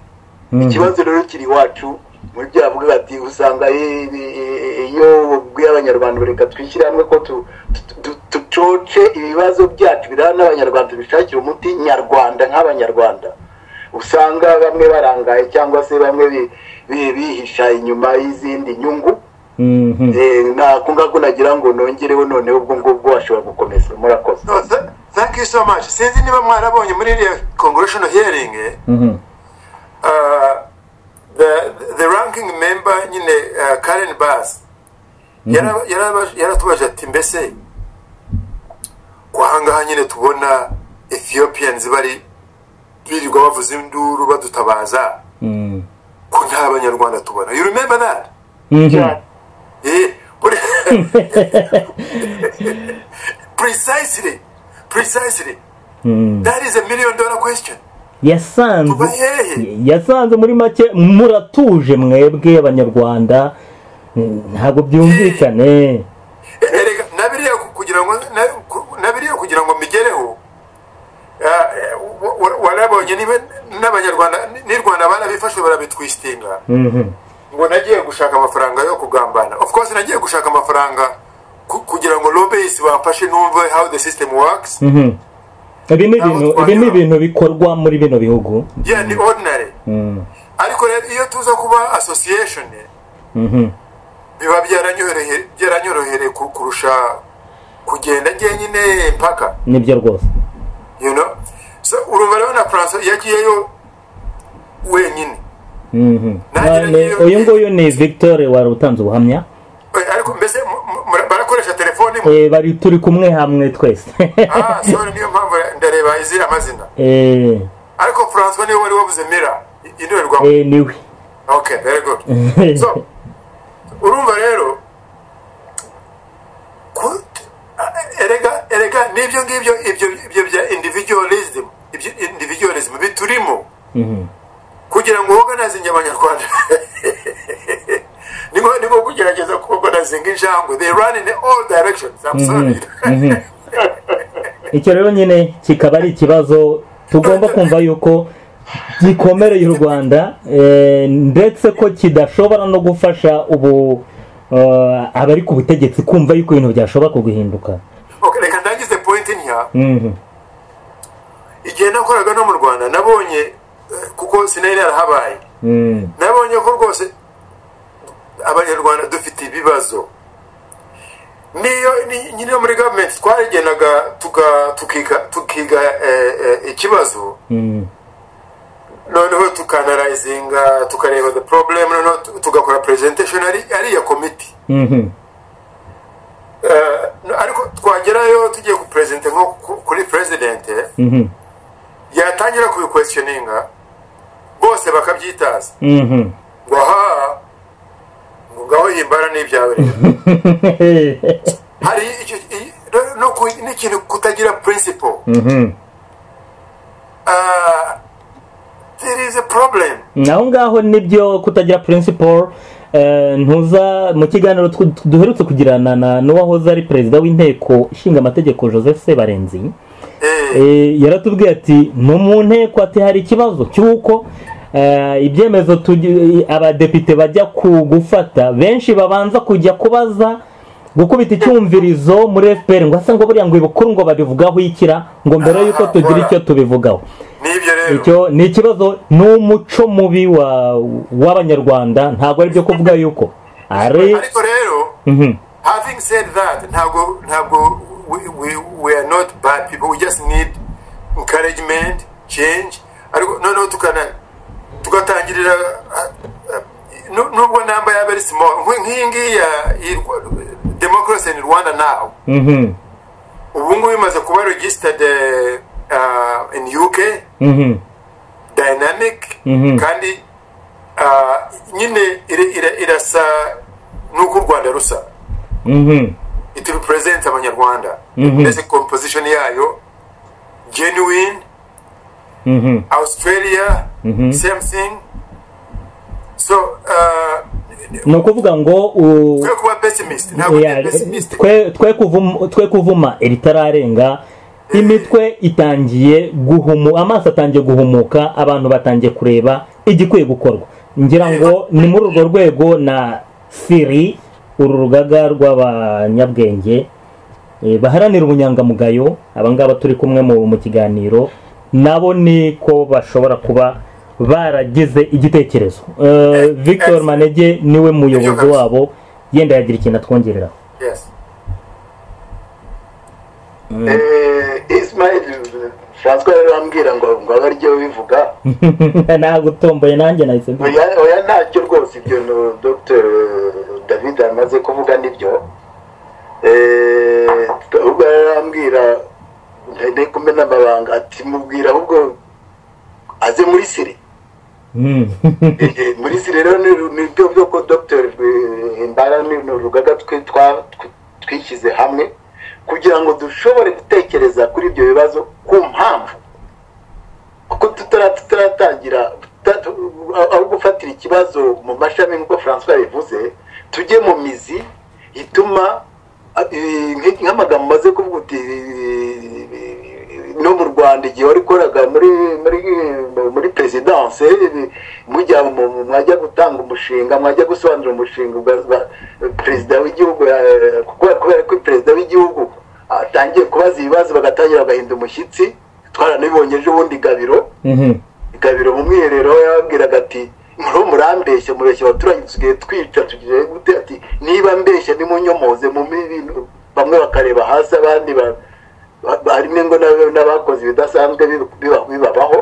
Ikibazo rero kiri wacu muri byavuga ati usanga iyo bw'abanyarwanda reka twishyira hamwe ko tucoce ibibazo byacu birana n'abanyarwanda bishakira umuti nyarwanda nk'abanyarwanda. Usanga bamwe barangaye cyangwa se bamwe bihisha inyuma y'izindi nyungu. Kungago nagira ngo nongereho noneho ubwo ngubwo washobora gukomeza. Murakoze. Thank you so much. Sinzi niba mwarabonye muri congressional hearing, the ranking member nyine Karen Bass yaratubaje ati mbese kwahangaha nyine tubona Ethiopians bari birirwa bavuza induru badutabaza ko nta banyarwanda tubona. You remember that? Precisely. That is $1 million question. yasanze muri make muratuje mwebwe abanyarwanda, ntabwo byumvikane. Nabiriya kugira ngo migereho, warabonye niba n'abanyarwanda ni Rwanda barabifashe barabitwistinga, ngo nagiye gushaka amafaranga yo kugambana. Of course nagiye gushaka amafaranga kugira ngo lobbyists bamfashe numve how the system works. Ibi ni ibintu bikorwa muri bino bihugu. Yeah, ni ordinary. Ariko iyo tuza kuba association, biba byaranyorohere kurusha kugenda nyine mpaka. Nibyo rwose. You know? So urumva rero na France yagiyeyo wenyine. Uyu nguyu ni Victor wari utanze ubuhamya. Ariko mbese barakoresha telefone bari turi kumwe hamwe twese. Sorry, niyo mpamvu ndareba izira amazina. Ariko François niwe wari wavuze Mira indorerwamo. Niwe. Okay, very good. So urumva rero erega nibyo ngibyo ibyo bya individualism biturimo kugira ngo organize abanyarwanda. Niko kugerageza kuorganize injangwe. They run in all directions. I'm sorry. Icyo rero nyine kikaba ari ikibazo tugomba kumva yuko gikomereye u Rwanda, ndetse ko kidashobora no gufasha ubu abari ku butegetsi kumva yuko ibintu byashobora kuguhinduka. Okay, reka ndangize point in here. Igihe nakoraga no mu Rwanda nabonye, kuko sinari yarahabaye, nabonye ko rwose abanyarwanda dufite ibibazo. Niyo nyine muri government twarigenaga tukiga ikibazo, noneho noneho tukanarayizinga tukareba the problem noneho tugakora presentation ari ya committee ariko twagerayo tugiye ku present nko kuri president yatangira ku questioninga bose bakabyitaza ngo aha ngaho himbara n'ibyawe hari no n'ikintu kutagira principle there is a problem naho ngaho nibyo kutagira principle ntuza mu kiganiro duherutse kugirana n'uwahoze ari perezida w'inteko ishinga amategeko Joseph Sebarenzi yaratubwiye ati no mu nteko ati hari ikibazo cy'uko ibyemezo abadepite bajya gufata benshi babanza kujya kubaza gukubita icyumvirizo muri FPR ngo asa ngo buriya ngo ibukuru ngo babivugaho ikira ngo mbere yuko tugira icyo tubivugaho icyo ni ikibazo n'umuco mubi w'abanyarwanda ntabwo ari byo kuvuga yuko ariko rero having said that ntabwo we are not bad people, we just need encouragement, change. Ariko noneho tugatangirira nubwo namba ya very small nk'ingi ya democracy in Rwanda now ubu ngubu imaze kuba registered in UK dynamic kandi nyine irasa nuko u Rwanda rusa it represents abanyarwanda ndetse composition yayo genuine Australia same thing so no kuvuga ngo twe kuvuma eritararenga imitwe itangiye amaso atangiye guhumuka abantu batangiye kureba igikwiye gukorwa ngira ngo ni muri urwo rwego na Siri uru rugaga rw'abanyabwenge baharanira ubunyangamugayo abangaba turi kumwe mu kiganiro nabo ni ko bashobora kuba baragize igitekerezo Victor Manege niwe muyobozi wabo yenda yagira ikintu atwongerera Ismail François arambwira ngo abaryo bivuga ntabwo utomboye nanjye nahise oya ntacyo rwose ibyo no Dr David amaze kuvuga nibyo ubwo arambwira ntende kumena amabanga ati mubwira ahubwo aze muri Siri muri Siri rero ni byo ko Dr Himbara ni urugaga twishyize hamwe kugira ngo dushobore gutekereza kuri ibyo bibazo ku mpamvu kuko tutaratangira aho gufatira ikibazo mu mashami nk'uko François yavuze tujye mu mizi ituma nk'amagambo maze kuvuga uti no mu Rwanda igihe wari koraga muri presidence mwajya gutanga umushinga mwajya gusobanura umushinga perezida w'igihugu kubera ko perezida w'igihugu atangiye kubaza ibibazo bagatangira bagahinda umushyitsi twaranabibonye ejo bundi Gabiro mu mwiherero yababwiraga ati murambeshya mubeshya abaturage dusigaye twica tugiye gute ati niba mbeshya nimunyomoze mu bintu bamwe bakareba hasi abandi hari n'ingo n'abakoze ibidasanzwe bibabaho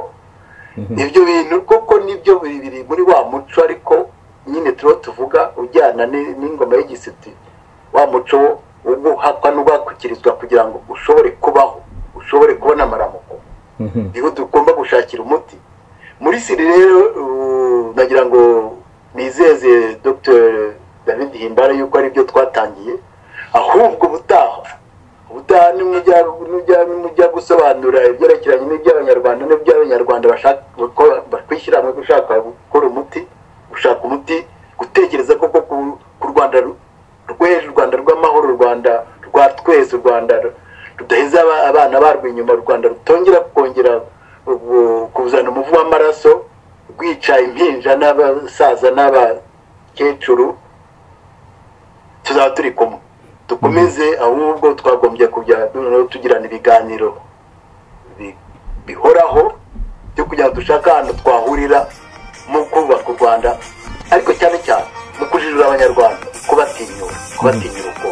ibyo bintu koko nibyo biri muri wa muco ariko nyine tuvuga ujyana n'ingoma y'Igisiti wa muco uguhakwa n'ubwakukirizwa kugira ngo ushobore kubaho ushobore kubona amaramuko niho tugomba gushakira umuti muri Siri rero nagira ngo nizeze Dr David Himbara yuko ari byo twatangiye ahubwo ubutaha nimujya gusobanura ibyerekeranye n'iby'abanyarwanda n'iby'abanyarwanda bashaka kwishyira hamwe gushaka gukora umuti gushaka umuti gutekereza koko ku Rwanda rw'ejo u Rwanda rw'amahoro u Rwanda rwa twese u Rwanda rudaheza abana barwo inyuma u Rwanda rutongera kongera kuzana umuvu w'amaraso rwica impinja n'abasaza n'abakecuru tuzaba turi kumwe dukomeze ahubwo twagombye kujya tugirana ibiganiro bihoraho byo kugira ngo dushaka ahantu twahurira mu kubaka u Rwanda ariko cyane cyane mu kujijura abanyarwanda kubatinyura ubwonko